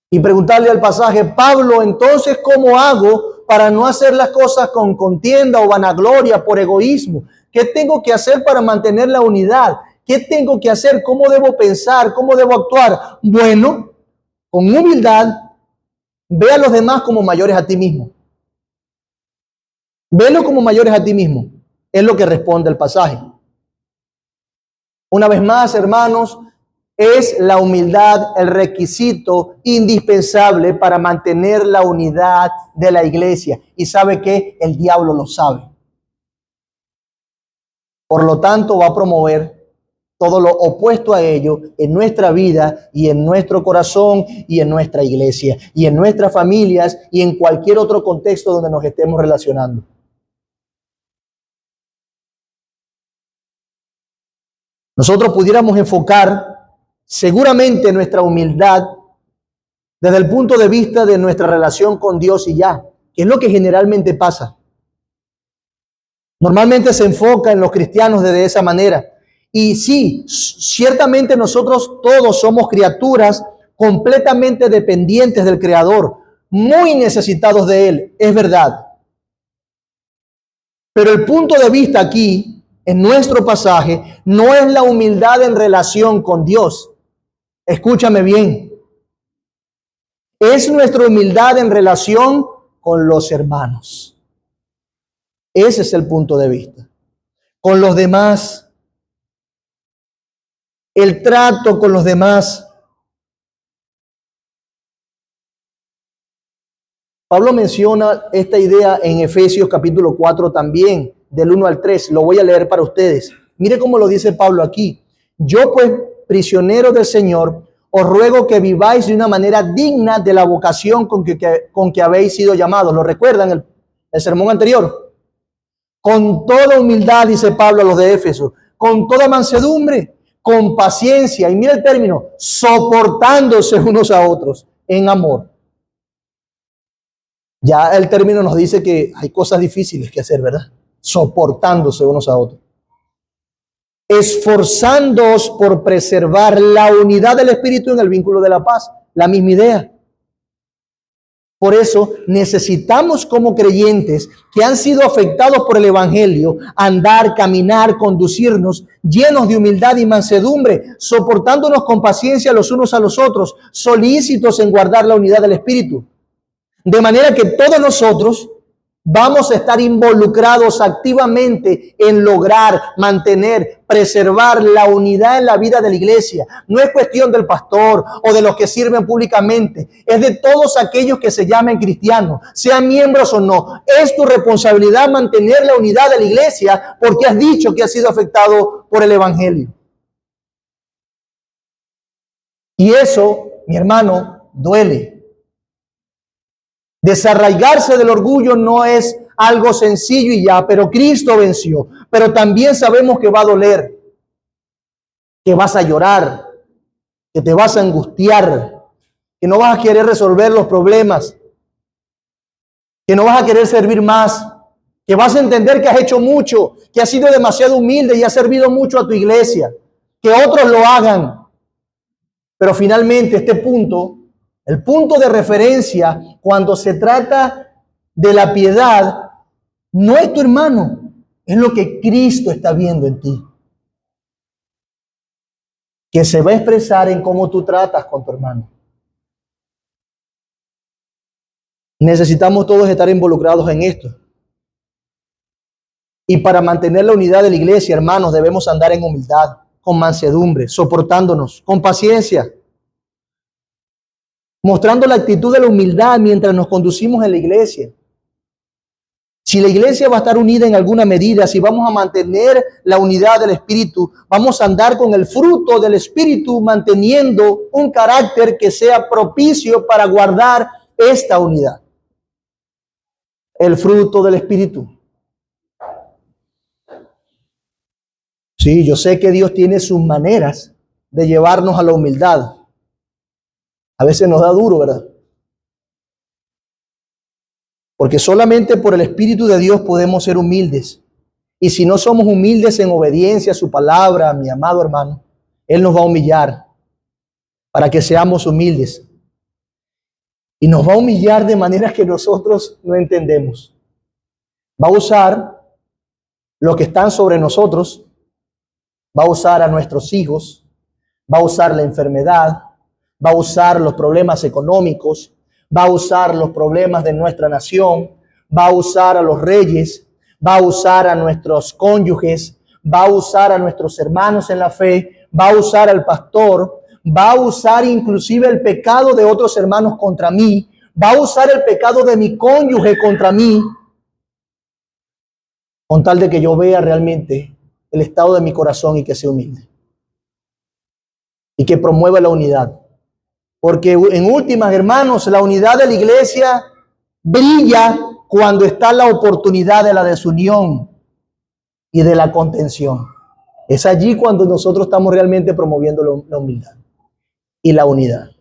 y preguntarle al pasaje, Pablo, entonces, ¿cómo hago para no hacer las cosas con contienda o vanagloria por egoísmo? ¿Qué tengo que hacer para mantener la unidad? ¿Qué tengo que hacer? ¿Cómo debo pensar? ¿Cómo debo actuar? Bueno, con humildad, ve a los demás como mayores a ti mismo. Velo como mayores a ti mismo. Es lo que responde el pasaje. Una vez más, hermanos, es la humildad el requisito indispensable para mantener la unidad de la iglesia. ¿Y sabe qué? El diablo lo sabe. Por lo tanto, va a promover todo lo opuesto a ello en nuestra vida y en nuestro corazón y en nuestra iglesia y en nuestras familias y en cualquier otro contexto donde nos estemos relacionando. Nosotros pudiéramos enfocar seguramente nuestra humildad desde el punto de vista de nuestra relación con Dios y ya, que es lo que generalmente pasa. Normalmente se enfoca en los cristianos de esa manera. Y sí, ciertamente nosotros todos somos criaturas completamente dependientes del Creador, muy necesitados de Él, es verdad. Pero el punto de vista aquí, en nuestro pasaje, no es la humildad en relación con Dios. Escúchame bien. Es nuestra humildad en relación con los hermanos. Ese es el punto de vista. Con los demás, el trato con los demás. Pablo menciona esta idea en Efesios capítulo 4 también, del 1 al 3. Lo voy a leer para ustedes. Mire cómo lo dice Pablo aquí. Yo pues, prisionero del Señor, os ruego que viváis de una manera digna de la vocación con que habéis sido llamados. ¿Lo recuerdan el sermón anterior? Con toda humildad, dice Pablo a los de Éfeso, con toda mansedumbre, con paciencia, y mira el término, soportándose unos a otros en amor. Ya el término nos dice que hay cosas difíciles que hacer, ¿verdad? Soportándose unos a otros. Esforzándoos por preservar la unidad del Espíritu en el vínculo de la paz. La misma idea. Por eso necesitamos como creyentes que han sido afectados por el Evangelio, andar, caminar, conducirnos llenos de humildad y mansedumbre, soportándonos con paciencia los unos a los otros, solícitos en guardar la unidad del Espíritu. De manera que todos nosotros vamos a estar involucrados activamente en lograr, mantener, preservar la unidad en la vida de la iglesia. No es cuestión del pastor o de los que sirven públicamente. Es de todos aquellos que se llamen cristianos, sean miembros o no. Es tu responsabilidad mantener la unidad de la iglesia porque has dicho que has sido afectado por el Evangelio. Y eso, mi hermano, duele. Desarraigarse del orgullo no es algo sencillo y ya, pero Cristo venció. Pero también sabemos que va a doler, que vas a llorar, que te vas a angustiar, que no vas a querer resolver los problemas, que no vas a querer servir más, que vas a entender que has hecho mucho, que has sido demasiado humilde y has servido mucho a tu iglesia, que otros lo hagan. Pero finalmente este punto, el punto de referencia cuando se trata de la piedad, no es tu hermano, es lo que Cristo está viendo en ti. Que se va a expresar en cómo tú tratas con tu hermano. Necesitamos todos estar involucrados en esto. Y para mantener la unidad de la iglesia, hermanos, debemos andar en humildad, con mansedumbre, soportándonos, con paciencia, mostrando la actitud de la humildad mientras nos conducimos en la iglesia. Si la iglesia va a estar unida en alguna medida, si vamos a mantener la unidad del Espíritu, vamos a andar con el fruto del Espíritu, manteniendo un carácter que sea propicio para guardar esta unidad. El fruto del Espíritu. Sí, yo sé que Dios tiene sus maneras de llevarnos a la humildad. A veces nos da duro, ¿verdad? Porque solamente por el Espíritu de Dios podemos ser humildes. Y si no somos humildes en obediencia a su palabra, mi amado hermano, Él nos va a humillar para que seamos humildes. Y nos va a humillar de maneras que nosotros no entendemos. Va a usar los que están sobre nosotros, va a usar a nuestros hijos, va a usar la enfermedad, va a usar los problemas económicos, va a usar los problemas de nuestra nación, va a usar a los reyes, va a usar a nuestros cónyuges, va a usar a nuestros hermanos en la fe, va a usar al pastor, va a usar inclusive el pecado de otros hermanos contra mí, va a usar el pecado de mi cónyuge contra mí, con tal de que yo vea realmente el estado de mi corazón y que sea humilde. Y que promueva la unidad. Porque en últimas, hermanos, la unidad de la iglesia brilla cuando está la oportunidad de la desunión y de la contención. Es allí cuando nosotros estamos realmente promoviendo la humildad y la unidad.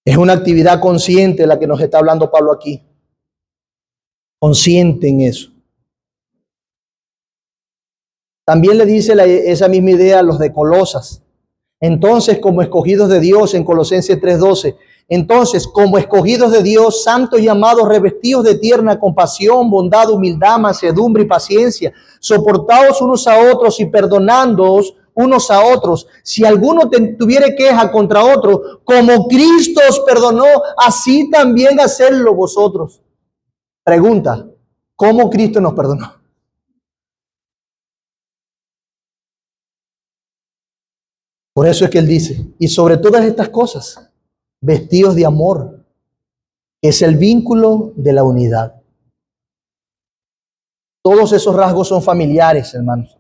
Es una actividad consciente la que nos está hablando Pablo aquí. Consciente en eso. También le dice esa misma idea a los de Colosas. Entonces, como escogidos de Dios, en Colosenses 3:12, entonces, como escogidos de Dios, santos y amados, revestidos de tierna compasión, bondad, humildad, mansedumbre y paciencia, soportaos unos a otros y perdonándoos unos a otros. Si alguno tuviere queja contra otro, como Cristo os perdonó, así también hacedlo vosotros. Pregunta, ¿cómo Cristo nos perdonó? Por eso es que él dice, y sobre todas estas cosas, vestidos de amor, que es el vínculo de la unidad. Todos esos rasgos son familiares, hermanos.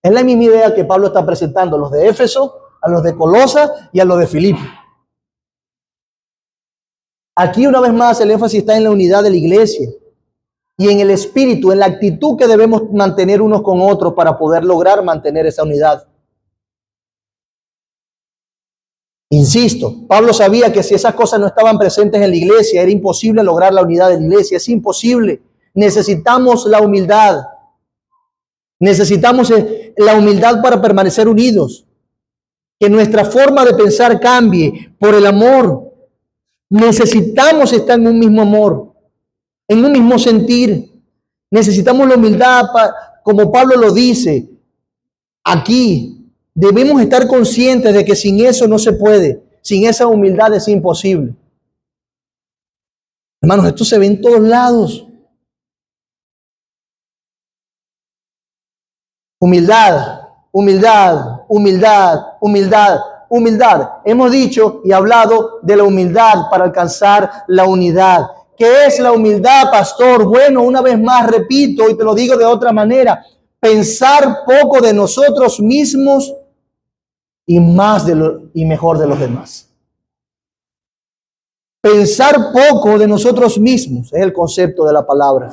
Es la misma idea que Pablo está presentando a los de Éfeso, a los de Colosa y a los de Filipo. Aquí una vez más el énfasis está en la unidad de la iglesia y en el espíritu, en la actitud que debemos mantener unos con otros para poder lograr mantener esa unidad. Insisto, Pablo sabía que si esas cosas no estaban presentes en la iglesia, era imposible lograr la unidad de la iglesia. Es imposible. Necesitamos la humildad. Necesitamos la humildad para permanecer unidos. Que nuestra forma de pensar cambie por el amor. Necesitamos estar en un mismo amor, en un mismo sentir. Necesitamos la humildad, como Pablo lo dice aquí. Debemos estar conscientes de que sin eso no se puede. Sin esa humildad es imposible. Hermanos, esto se ve en todos lados. Humildad, humildad, humildad, humildad, humildad. Hemos dicho y hablado de la humildad para alcanzar la unidad. ¿Qué es la humildad, pastor? Bueno, una vez más repito y te lo digo de otra manera. Pensar poco de nosotros mismos y y mejor de los demás. Pensar poco de nosotros mismos es el concepto de la palabra.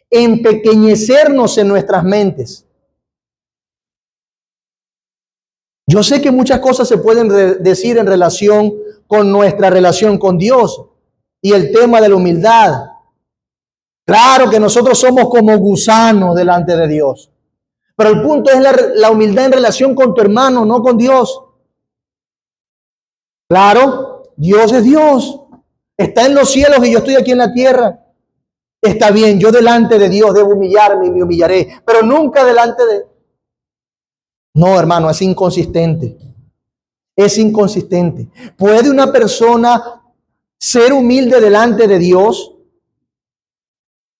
Empequeñecernos en nuestras mentes. Yo sé que muchas cosas se pueden decir en relación con nuestra relación con Dios y el tema de la humildad. Claro que nosotros somos como gusanos delante de Dios. Pero el punto es la humildad en relación con tu hermano, no con Dios. Claro, Dios es Dios. Está en los cielos y yo estoy aquí en la tierra. Está bien, yo delante de Dios debo humillarme y me humillaré, pero nunca delante de... No, hermano, es inconsistente. Es inconsistente. ¿Puede una persona ser humilde delante de Dios,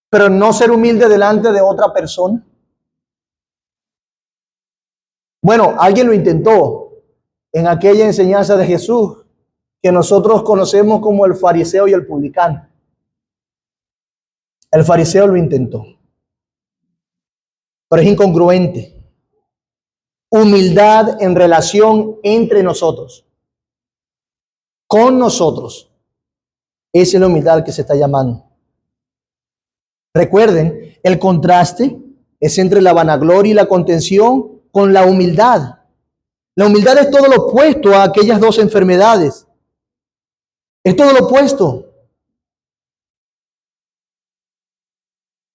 pero no ser humilde delante de otra persona? Bueno, alguien lo intentó en aquella enseñanza de Jesús que nosotros conocemos como el fariseo y el publicano. El fariseo lo intentó, pero es incongruente. Humildad en relación entre nosotros, con nosotros. Esa es la humildad que se está llamando. Recuerden, el contraste es entre la vanagloria y la contención con la humildad. La humildad es todo lo opuesto a aquellas dos enfermedades. Es todo lo opuesto.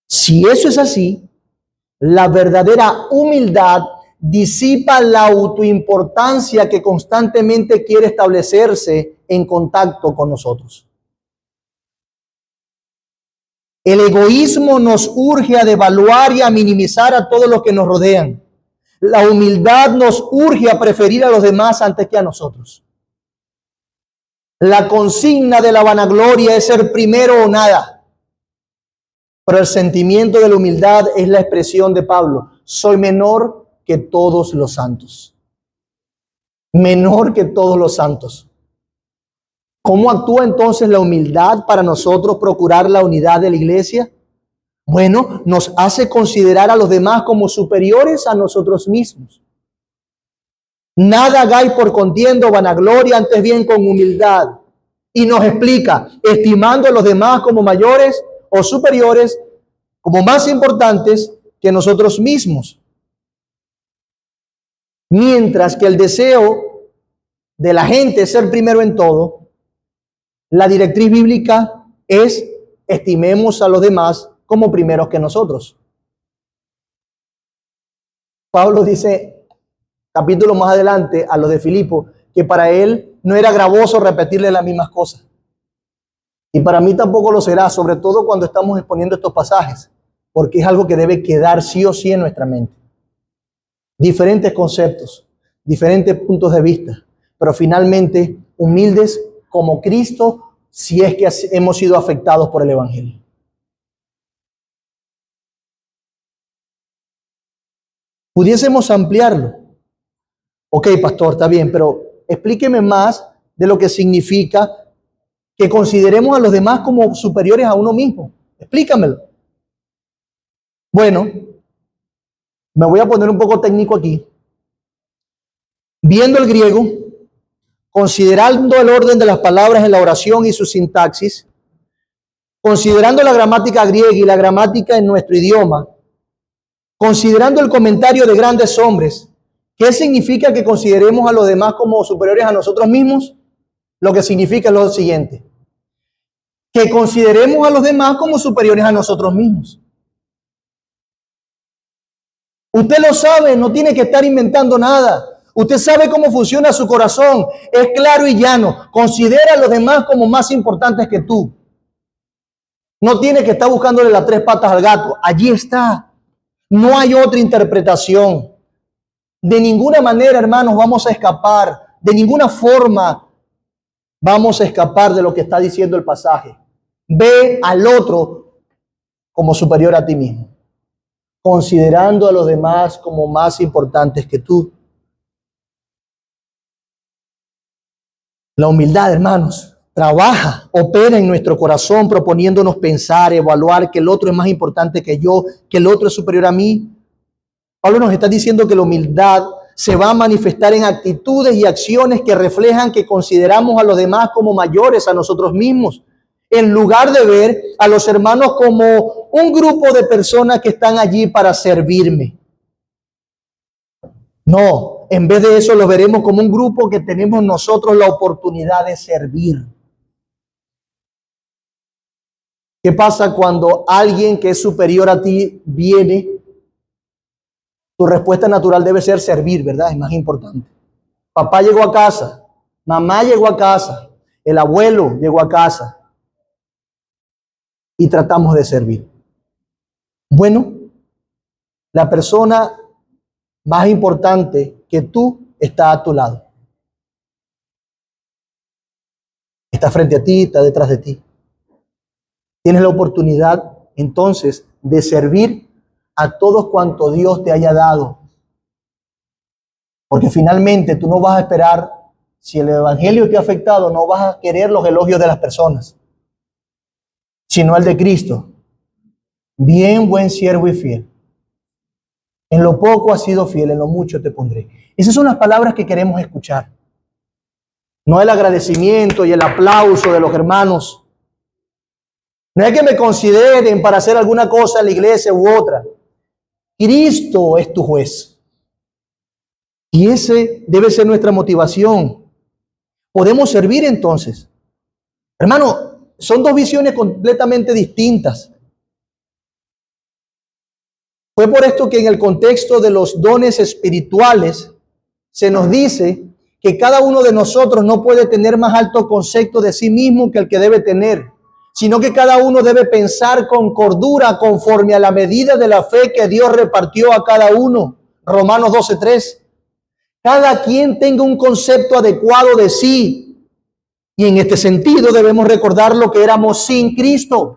Si eso es así, la verdadera humildad disipa la autoimportancia que constantemente quiere establecerse en contacto con nosotros. El egoísmo nos urge a devaluar y a minimizar a todos los que nos rodean. La humildad nos urge a preferir a los demás antes que a nosotros. La consigna de la vanagloria es ser primero o nada. Pero el sentimiento de la humildad es la expresión de Pablo. Soy menor que todos los santos. Menor que todos los santos. ¿Cómo actúa entonces la humildad para nosotros procurar la unidad de la iglesia? Bueno, nos hace considerar a los demás como superiores a nosotros mismos. Nada hagáis por contienda o vanagloria, antes bien con humildad. Y nos explica, estimando a los demás como mayores o superiores, como más importantes que nosotros mismos. Mientras que el deseo de la gente es ser primero en todo, la directriz bíblica es estimemos a los demás como primeros que nosotros. Pablo dice, capítulo más adelante a los de Filipo, que para él no era gravoso repetirle las mismas cosas. Y para mí tampoco lo será, sobre todo cuando estamos exponiendo estos pasajes, porque es algo que debe quedar sí o sí en nuestra mente. Diferentes conceptos, diferentes puntos de vista, pero finalmente humildes como Cristo si es que hemos sido afectados por el Evangelio. Pudiésemos ampliarlo. Ok, pastor, está bien, pero explíqueme más de lo que significa que consideremos a los demás como superiores a uno mismo. Explícamelo. Bueno, me voy a poner un poco técnico aquí. Viendo el griego, considerando el orden de las palabras en la oración y su sintaxis, considerando la gramática griega y la gramática en nuestro idioma, considerando el comentario de grandes hombres, ¿qué significa que consideremos a los demás como superiores a nosotros mismos? Lo que significa es lo siguiente: que consideremos a los demás como superiores a nosotros mismos. Usted lo sabe, no tiene que estar inventando nada. Usted sabe cómo funciona su corazón, es claro y llano. Considera a los demás como más importantes que tú. No tiene que estar buscándole las tres patas al gato. Allí está. No hay otra interpretación. De ninguna manera, hermanos, vamos a escapar. De ninguna forma vamos a escapar de lo que está diciendo el pasaje. Ve al otro como superior a ti mismo, considerando a los demás como más importantes que tú. La humildad, hermanos, trabaja, opera en nuestro corazón, proponiéndonos pensar, evaluar que el otro es más importante que yo, que el otro es superior a mí. Pablo nos está diciendo que la humildad se va a manifestar en actitudes y acciones que reflejan que consideramos a los demás como mayores a nosotros mismos, en lugar de ver a los hermanos como un grupo de personas que están allí para servirme. No, en vez de eso lo veremos como un grupo que tenemos nosotros la oportunidad de servir. ¿Qué pasa cuando alguien que es superior a ti viene? Tu respuesta natural debe ser servir, ¿verdad? Es más importante. Papá llegó a casa, mamá llegó a casa, el abuelo llegó a casa y tratamos de servir. Bueno, la persona más importante que tú está a tu lado. Está frente a ti, está detrás de ti. Tienes la oportunidad entonces de servir a todos cuanto Dios te haya dado. Porque finalmente tú no vas a esperar, si el evangelio te ha afectado, no vas a querer los elogios de las personas, sino el de Cristo. Bien, buen siervo y fiel. En lo poco has sido fiel, en lo mucho te pondré. Esas son las palabras que queremos escuchar. No el agradecimiento y el aplauso de los hermanos. No es que me consideren para hacer alguna cosa en la iglesia u otra. Cristo es tu juez. Y ese debe ser nuestra motivación. Podemos servir entonces. Hermano, son dos visiones completamente distintas. Fue por esto que en el contexto de los dones espirituales se nos dice que cada uno de nosotros no puede tener más alto concepto de sí mismo que el que debe tener, sino que cada uno debe pensar con cordura conforme a la medida de la fe que Dios repartió a cada uno. Romanos 12:3. Cada quien tenga un concepto adecuado de sí. Y en este sentido debemos recordar lo que éramos sin Cristo.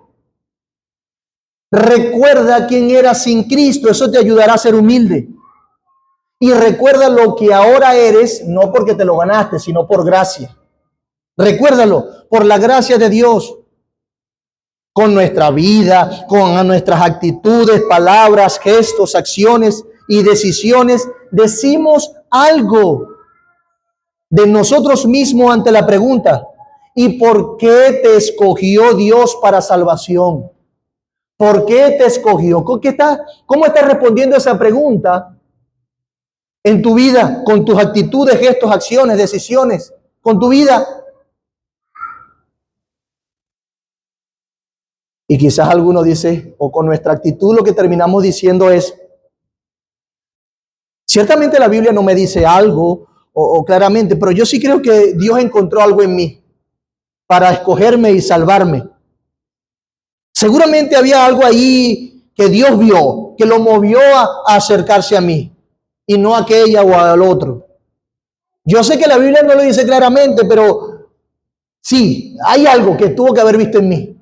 Recuerda quién era sin Cristo, eso te ayudará a ser humilde. Y recuerda lo que ahora eres, no porque te lo ganaste, sino por gracia. Recuérdalo, por la gracia de Dios. Con nuestra vida, con nuestras actitudes, palabras, gestos, acciones y decisiones, decimos algo de nosotros mismos ante la pregunta: ¿y por qué te escogió Dios para salvación? ¿Por qué te escogió? ¿Cómo estás respondiendo a esa pregunta en tu vida, con tus actitudes, gestos, acciones, decisiones, con tu vida? Y quizás alguno dice, o con nuestra actitud lo que terminamos diciendo es: Ciertamente la Biblia no me dice algo o claramente, pero yo sí creo que Dios encontró algo en mí para escogerme y salvarme. Seguramente había algo ahí que Dios vio, que lo movió a acercarse a mí y no a aquella o al otro. Yo sé que la Biblia no lo dice claramente, pero sí, hay algo que tuvo que haber visto en mí.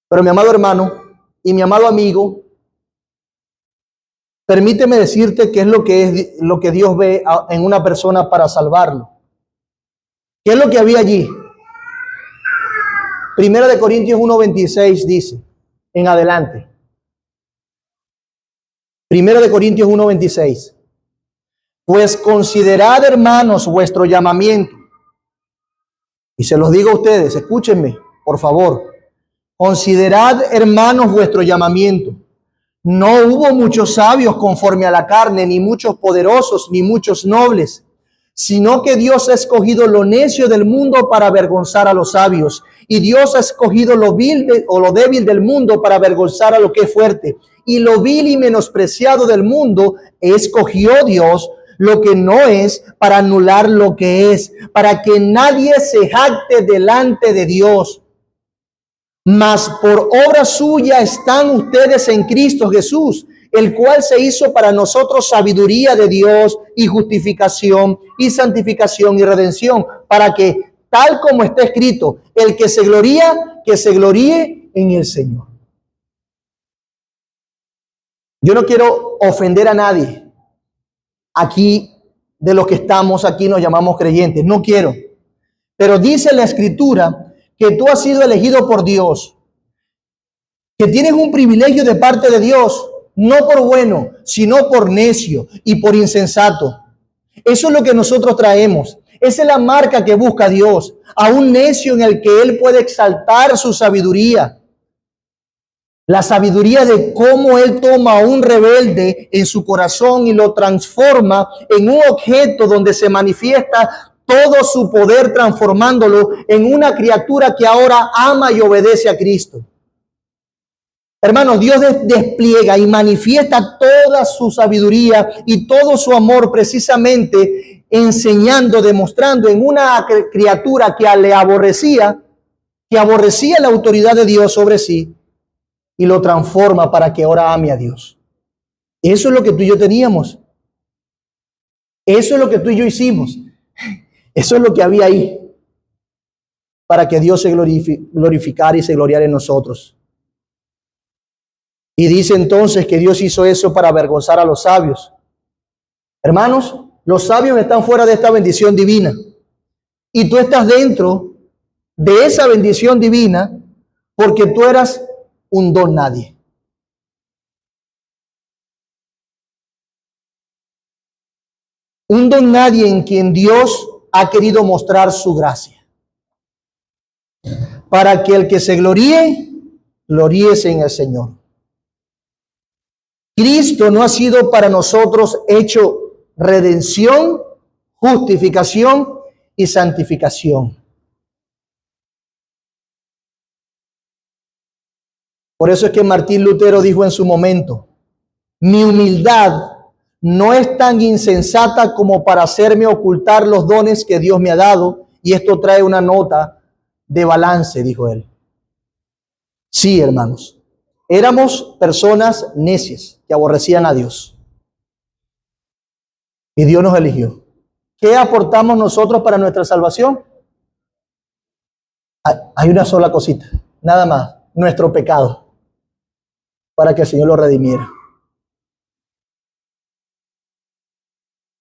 Pero mi amado hermano y mi amado amigo, permíteme decirte qué es lo que Dios ve en una persona para salvarlo. ¿Qué es lo que había allí? Primera de Corintios 1:26 dice, en adelante. Primera de Corintios 1:26. Pues considerad, hermanos, vuestro llamamiento. Y se los digo a ustedes, escúchenme, por favor. Considerad, hermanos, vuestro llamamiento. No hubo muchos sabios conforme a la carne, ni muchos poderosos, ni muchos nobles, sino que Dios ha escogido lo necio del mundo para avergonzar a los sabios. Y Dios ha escogido lo vil o lo débil del mundo para avergonzar a lo que es fuerte. Y lo vil y menospreciado del mundo escogió Dios, lo que no es, para anular lo que es, para que nadie se jacte delante de Dios. Mas por obra suya están ustedes en Cristo Jesús, el cual se hizo para nosotros sabiduría de Dios y justificación y santificación y redención, para que, tal como está escrito, el que se gloríe en el Señor. Yo no quiero ofender a nadie. Aquí, de los que estamos aquí, nos llamamos creyentes. No quiero. Pero dice la Escritura que tú has sido elegido por Dios, que tienes un privilegio de parte de Dios, no por bueno, sino por necio y por insensato. Eso es lo que nosotros traemos. Esa es la marca que busca Dios, a un necio en el que Él puede exaltar su sabiduría. La sabiduría de cómo Él toma a un rebelde en su corazón y lo transforma en un objeto donde se manifiesta todo su poder, transformándolo en una criatura que ahora ama y obedece a Cristo. Hermanos, Dios despliega y manifiesta toda su sabiduría y todo su amor precisamente enseñando, demostrando en una criatura que le aborrecía, la autoridad de Dios sobre sí, y lo transforma para que ahora ame a Dios. Eso es lo que tú y yo teníamos. Eso es lo que tú y yo hicimos. Eso es lo que había ahí para que Dios se glorificara y se gloriara en nosotros. Y dice entonces que Dios hizo eso para avergonzar a los sabios. Hermanos, los sabios están fuera de esta bendición divina. Y tú estás dentro de esa bendición divina porque tú eras un don nadie. Un don nadie en quien Dios ha querido mostrar su gracia. Para que el que se gloríese en el Señor. Cristo no ha sido para nosotros hecho redención, justificación y santificación. Por eso es que Martín Lutero dijo en su momento, mi humildad no es tan insensata como para hacerme ocultar los dones que Dios me ha dado, y esto trae una nota de balance, dijo él. Sí, hermanos, éramos personas necias que aborrecían a Dios. Y Dios nos eligió. ¿Qué aportamos nosotros para nuestra salvación? Hay una sola cosita, nada más, nuestro pecado, para que el Señor lo redimiera.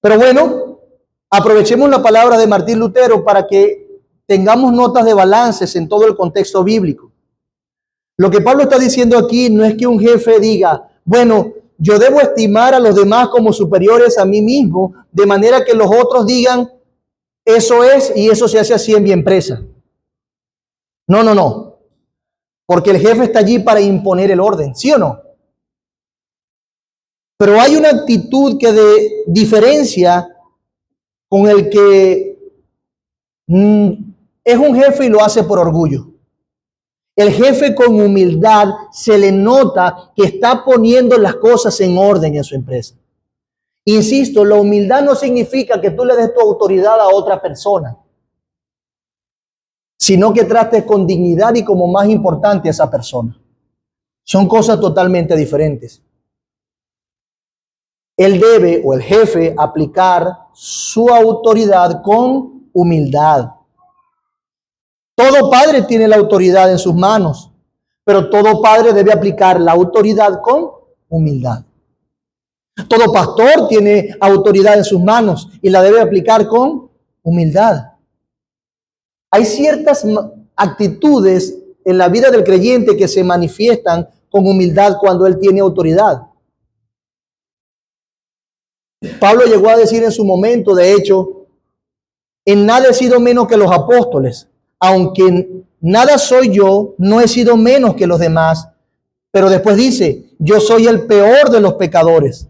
Pero bueno, aprovechemos la palabra de Martín Lutero para que tengamos notas de balances en todo el contexto bíblico. Lo que Pablo está diciendo aquí no es que un jefe diga, bueno, yo debo estimar a los demás como superiores a mí mismo, de manera que los otros digan, eso es y eso se hace así en mi empresa. No. Porque el jefe está allí para imponer el orden, ¿sí o no? Pero hay una actitud que de diferencia con el que es un jefe y lo hace por orgullo. El jefe con humildad se le nota que está poniendo las cosas en orden en su empresa. Insisto, la humildad no significa que tú le des tu autoridad a otra persona, sino que trates con dignidad y como más importante a esa persona. Son cosas totalmente diferentes. Él debe, o el jefe, aplicar su autoridad con humildad. Todo padre tiene la autoridad en sus manos, pero todo padre debe aplicar la autoridad con humildad. Todo pastor tiene autoridad en sus manos y la debe aplicar con humildad. Hay ciertas actitudes en la vida del creyente que se manifiestan con humildad cuando él tiene autoridad. Pablo llegó a decir en su momento, de hecho, en nada he sido menos que los apóstoles, aunque nada soy yo, no he sido menos que los demás. Pero después dice, yo soy el peor de los pecadores.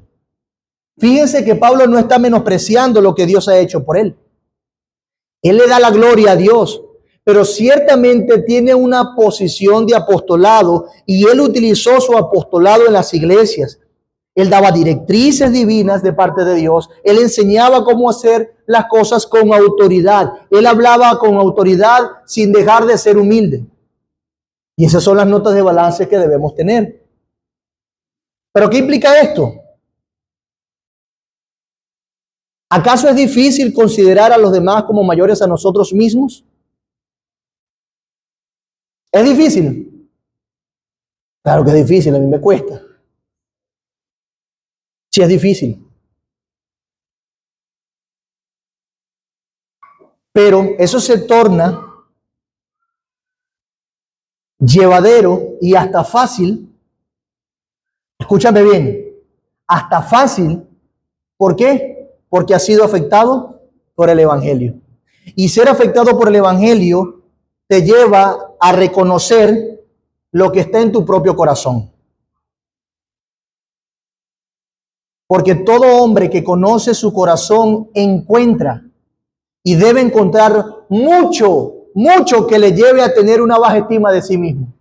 Fíjense que Pablo no está menospreciando lo que Dios ha hecho por él. Él le da la gloria a Dios, pero ciertamente tiene una posición de apostolado y él utilizó su apostolado en las iglesias. Él daba directrices divinas de parte de Dios. Él enseñaba cómo hacer las cosas con autoridad. Él hablaba con autoridad sin dejar de ser humilde. Y esas son las notas de balance que debemos tener. ¿Pero qué implica esto? ¿Acaso es difícil considerar a los demás como mayores a nosotros mismos? ¿Es difícil? Claro que es difícil, a mí me cuesta. Sí, es difícil. Pero eso se torna llevadero y hasta fácil. Escúchame bien, hasta fácil. ¿Por qué? Porque has sido afectado por el Evangelio. Y ser afectado por el Evangelio te lleva a reconocer lo que está en tu propio corazón. Porque todo hombre que conoce su corazón encuentra y debe encontrar mucho que le lleve a tener una baja estima de sí mismo.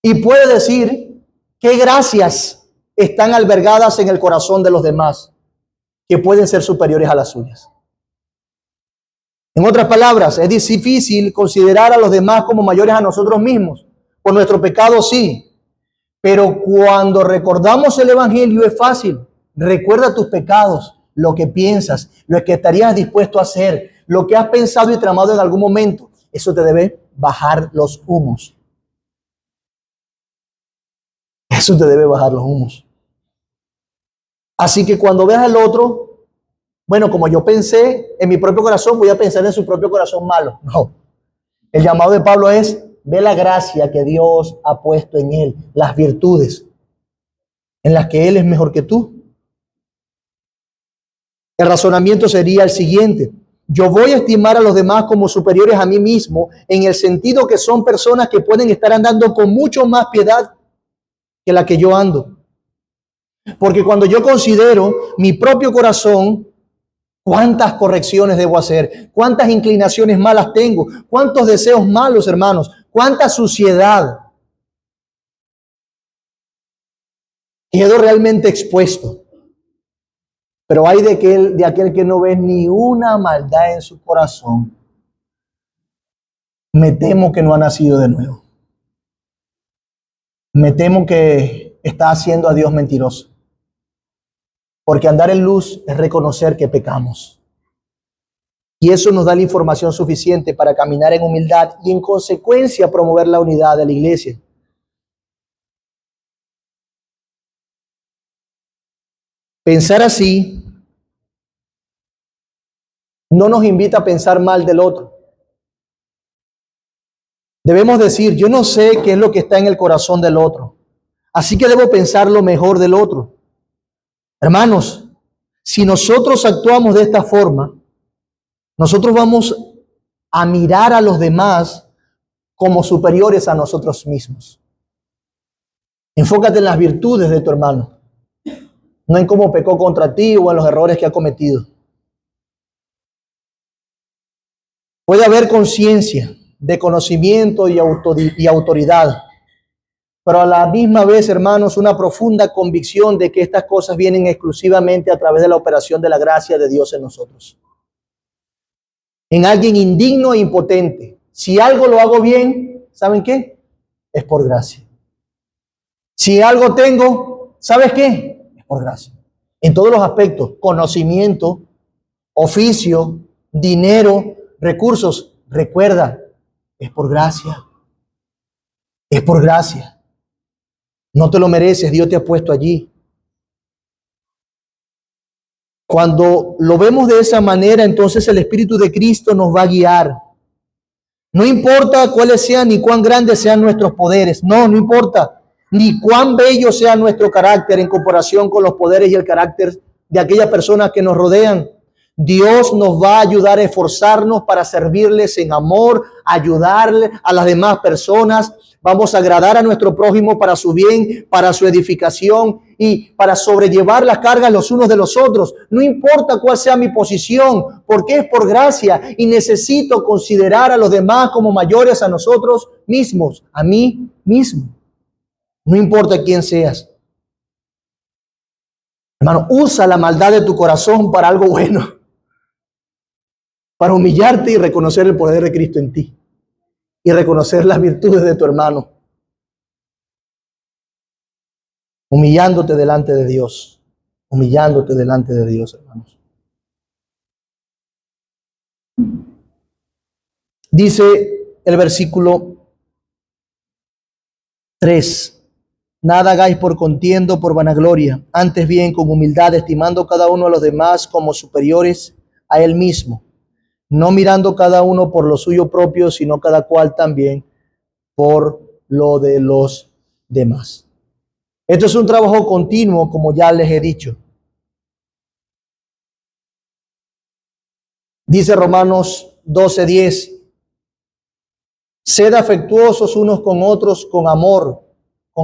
Y puede decir qué gracias están albergadas en el corazón de los demás, que pueden ser superiores a las suyas. En otras palabras, es difícil considerar a los demás como mayores a nosotros mismos. Por nuestro pecado sí. Pero cuando recordamos el Evangelio es fácil. Recuerda tus pecados, lo que piensas, lo que estarías dispuesto a hacer, lo que has pensado y tramado en algún momento. Eso te debe bajar los humos. Eso te debe bajar los humos. Así que cuando veas al otro, bueno, como yo pensé en mi propio corazón, voy a pensar en su propio corazón malo. No. El llamado de Pablo es, ve la gracia que Dios ha puesto en él, las virtudes en las que él es mejor que tú. El razonamiento sería el siguiente. Yo voy a estimar a los demás como superiores a mí mismo, en el sentido que son personas que pueden estar andando con mucho más piedad que la que yo ando. Porque cuando yo considero mi propio corazón, cuántas correcciones debo hacer, cuántas inclinaciones malas tengo, cuántos deseos malos, hermanos, cuánta suciedad. Quedo realmente expuesto. Pero hay de aquel que no ve ni una maldad en su corazón. Me temo que no ha nacido de nuevo. Me temo que está haciendo a Dios mentiroso. Porque andar en luz es reconocer que pecamos. Y eso nos da la información suficiente para caminar en humildad y en consecuencia promover la unidad de la iglesia. Pensar así no nos invita a pensar mal del otro. Debemos decir, yo no sé qué es lo que está en el corazón del otro, así que debo pensar lo mejor del otro. Hermanos, si nosotros actuamos de esta forma, nosotros vamos a mirar a los demás como superiores a nosotros mismos. Enfócate en las virtudes de tu hermano, no en cómo pecó contra ti o en los errores que ha cometido. Puede haber conciencia de conocimiento y autoridad, pero a la misma vez, hermanos, una profunda convicción de que estas cosas vienen exclusivamente a través de la operación de la gracia de Dios en nosotros. En alguien indigno e impotente. Si algo lo hago bien, ¿saben qué? Es por gracia. Si algo tengo, ¿sabes qué? Es por gracia. En todos los aspectos, conocimiento, oficio, dinero, recursos, recuerda, es por gracia. Es por gracia. No te lo mereces, Dios te ha puesto allí. Cuando lo vemos de esa manera, entonces el Espíritu de Cristo nos va a guiar. No importa cuáles sean ni cuán grandes sean nuestros poderes. No importa. Ni cuán bello sea nuestro carácter en comparación con los poderes y el carácter de aquellas personas que nos rodean. Dios nos va a ayudar a esforzarnos para servirles en amor, ayudarle a las demás personas. Vamos a agradar a nuestro prójimo para su bien, para su edificación y para sobrellevar las cargas los unos de los otros. No importa cuál sea mi posición, porque es por gracia y necesito considerar a los demás como mayores a nosotros mismos, a mí mismo. No importa quién seas. Hermano, usa la maldad de tu corazón para algo bueno. Para humillarte y reconocer el poder de Cristo en ti. Y reconocer las virtudes de tu hermano. Humillándote delante de Dios. Humillándote delante de Dios, hermanos. Dice el versículo 3. Nada hagáis por contienda o por vanagloria, antes bien con humildad, estimando cada uno a los demás como superiores a él mismo, no mirando cada uno por lo suyo propio, sino cada cual también por lo de los demás. Esto es un trabajo continuo, como ya les he dicho. Dice Romanos 12:10, sed afectuosos unos con otros con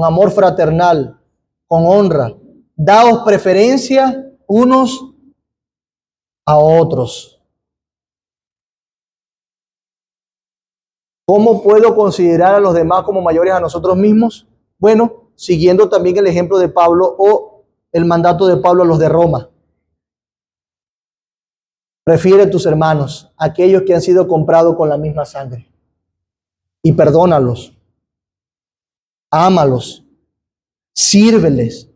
amor fraternal, con honra. Daos preferencia unos a otros. ¿Cómo puedo considerar a los demás como mayores a nosotros mismos? Bueno, siguiendo también el ejemplo de Pablo o el mandato de Pablo a los de Roma. Prefiere a tus hermanos, aquellos que han sido comprados con la misma sangre, y perdónalos. Ámalos, sírveles,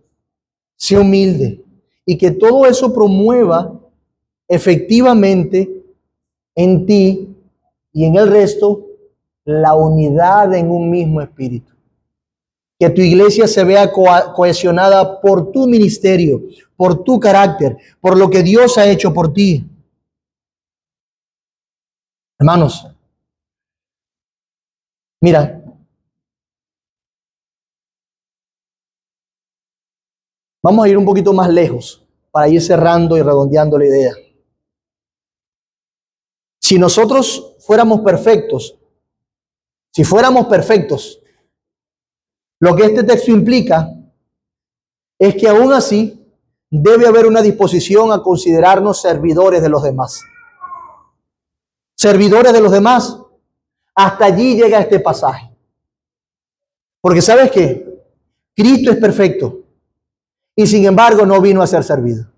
sé humilde y que todo eso promueva efectivamente en ti y en el resto la unidad en un mismo espíritu. Que tu iglesia se vea cohesionada por tu ministerio, por tu carácter, por lo que Dios ha hecho por ti. Hermanos, mira, vamos a ir un poquito más lejos para ir cerrando y redondeando la idea. Si nosotros fuéramos perfectos, lo que este texto implica es que aún así debe haber una disposición a considerarnos servidores de los demás. Servidores de los demás. Hasta allí llega este pasaje. Porque ¿sabes qué? Cristo es perfecto. Y sin embargo no vino a ser servido.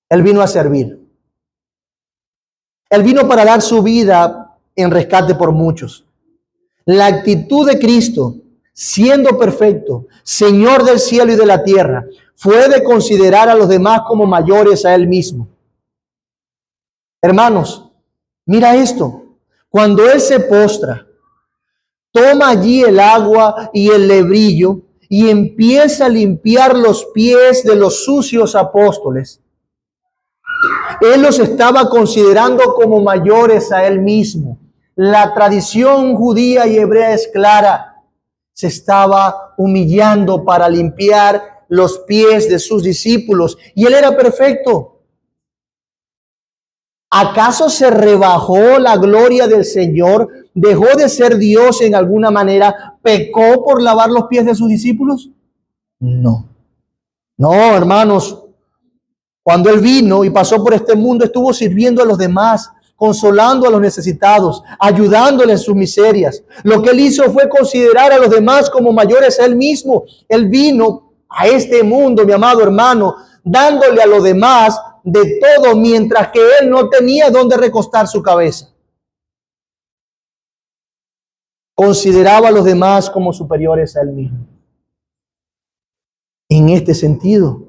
Él vino a servir. Él vino para dar su vida en rescate por muchos. La actitud de Cristo, siendo perfecto, Señor del cielo y de la tierra, fue de considerar a los demás como mayores a Él mismo. Hermanos, mira esto. Cuando Él se postra, toma allí el agua y el lebrillo y empieza a limpiar los pies de los sucios apóstoles. Él los estaba considerando como mayores a Él mismo. La tradición judía y hebrea es clara. Se estaba humillando para limpiar los pies de sus discípulos. Y Él era perfecto. ¿Acaso se rebajó la gloria del Señor? ¿Dejó de ser Dios en alguna manera? ¿Pecó por lavar los pies de sus discípulos? No. No, hermanos. Cuando Él vino y pasó por este mundo, estuvo sirviendo a los demás consolando a los necesitados, ayudándoles en sus miserias. Lo que Él hizo fue considerar a los demás como mayores a Él mismo. Él vino a este mundo, mi amado hermano, dándole a los demás de todo, mientras que Él no tenía dónde recostar su cabeza. Consideraba a los demás como superiores a Él mismo. En este sentido,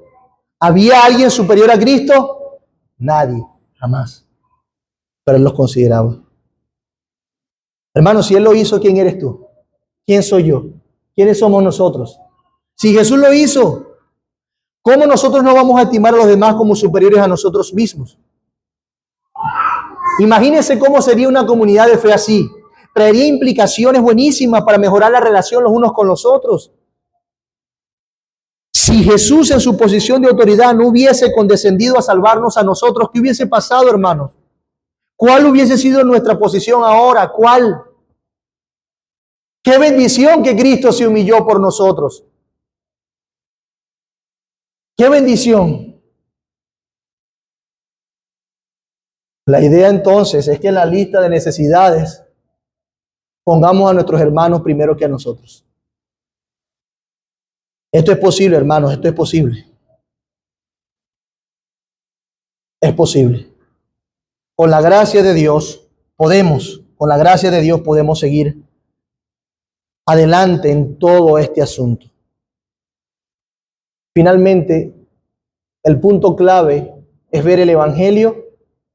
¿había alguien superior a Cristo? Nadie, jamás. Pero Él los consideraba. Hermano, si Él lo hizo, ¿quién eres tú? ¿Quién soy yo? ¿Quiénes somos nosotros? Si Jesús lo hizo, ¿cómo nosotros no vamos a estimar a los demás como superiores a nosotros mismos? Imagínense cómo sería una comunidad de fe así. Traería implicaciones buenísimas para mejorar la relación los unos con los otros. Si Jesús en su posición de autoridad no hubiese condescendido a salvarnos a nosotros, ¿qué hubiese pasado, hermanos? ¿Cuál hubiese sido nuestra posición ahora? ¿Cuál? ¡Qué bendición que Cristo se humilló por nosotros! ¡Qué bendición! La idea entonces es que en la lista de necesidades pongamos a nuestros hermanos primero que a nosotros. Esto es posible, hermanos, esto es posible. Es posible. Con la gracia de Dios podemos seguir adelante en todo este asunto. Finalmente, el punto clave es ver el Evangelio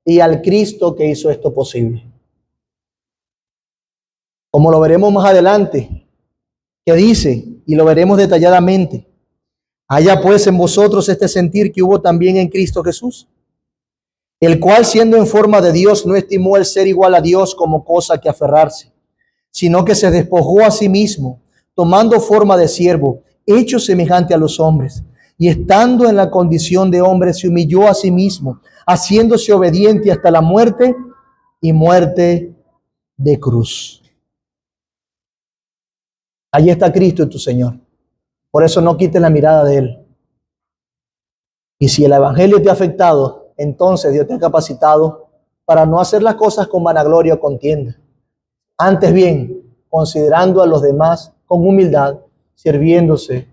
y al Cristo que hizo esto posible. Como lo veremos más adelante, que dice, y lo veremos detalladamente: haya pues en vosotros este sentir que hubo también en Cristo Jesús, el cual, siendo en forma de Dios, no estimó el ser igual a Dios como cosa que aferrarse, sino que se despojó a sí mismo, tomando forma de siervo, hecho semejante a los hombres, y estando en la condición de hombre, se humilló a sí mismo, haciéndose obediente hasta la muerte y muerte de cruz. Allí está Cristo y tu Señor. Por eso no quites la mirada de Él. Y si el Evangelio te ha afectado, entonces Dios te ha capacitado para no hacer las cosas con vanagloria o contienda. Antes bien, considerando a los demás con humildad, sirviéndose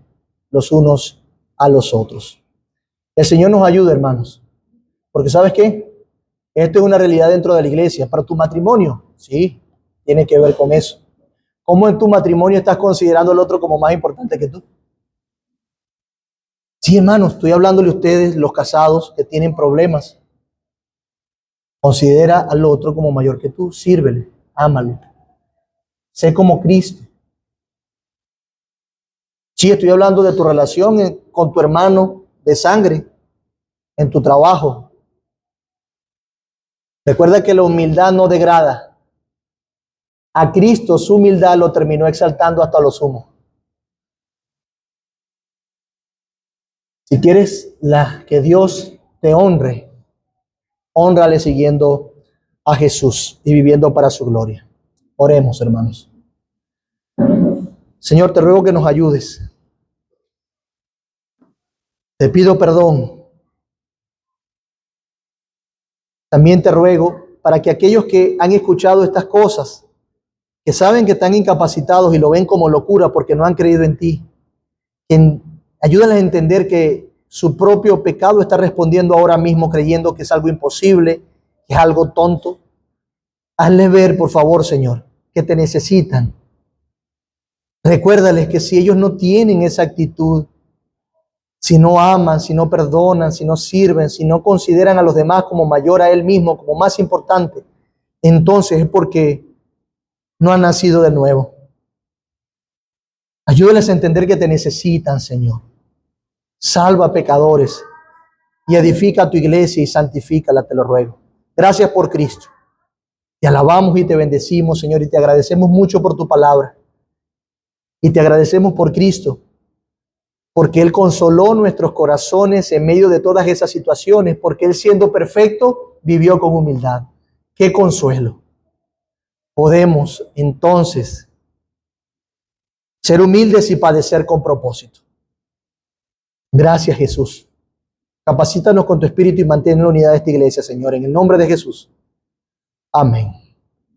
los unos a los otros. El Señor nos ayude, hermanos. Porque ¿sabes qué? Esto es una realidad dentro de la iglesia. Para tu matrimonio, sí, tiene que ver con eso. ¿Cómo en tu matrimonio estás considerando al otro como más importante que tú? Sí, hermanos, estoy hablándole a ustedes, los casados que tienen problemas. Considera al otro como mayor que tú, sírvele, ámalo. Sé como Cristo. Sí, estoy hablando de tu relación con tu hermano de sangre, en tu trabajo. Recuerda que la humildad no degrada. A Cristo su humildad lo terminó exaltando hasta lo sumo. Si quieres que Dios te honre, hónrale siguiendo a Jesús y viviendo para su gloria. Oremos, hermanos. Señor, te ruego que nos ayudes. Te pido perdón. También te ruego para que aquellos que han escuchado estas cosas, que saben que están incapacitados y lo ven como locura porque no han creído en ti, ayúdales a entender que su propio pecado está respondiendo ahora mismo creyendo que es algo imposible, que es algo tonto. Hazles ver, por favor, Señor, que te necesitan. Recuérdales que si ellos no tienen esa actitud, si no aman, si no perdonan, si no sirven, si no consideran a los demás como mayor a él mismo, como más importante, entonces es porque no han nacido de nuevo. Ayúdales a entender que te necesitan, Señor. Salva a pecadores y edifica tu iglesia y santifícala, te lo ruego. Gracias por Cristo. Te alabamos y te bendecimos, Señor, y te agradecemos mucho por tu palabra. Y te agradecemos por Cristo, porque Él consoló nuestros corazones en medio de todas esas situaciones, porque Él, siendo perfecto, vivió con humildad. ¡Qué consuelo! Podemos entonces ser humildes y padecer con propósito. Gracias, Jesús. Capacítanos con tu Espíritu y mantén la unidad de esta iglesia, Señor, en el nombre de Jesús. Amén.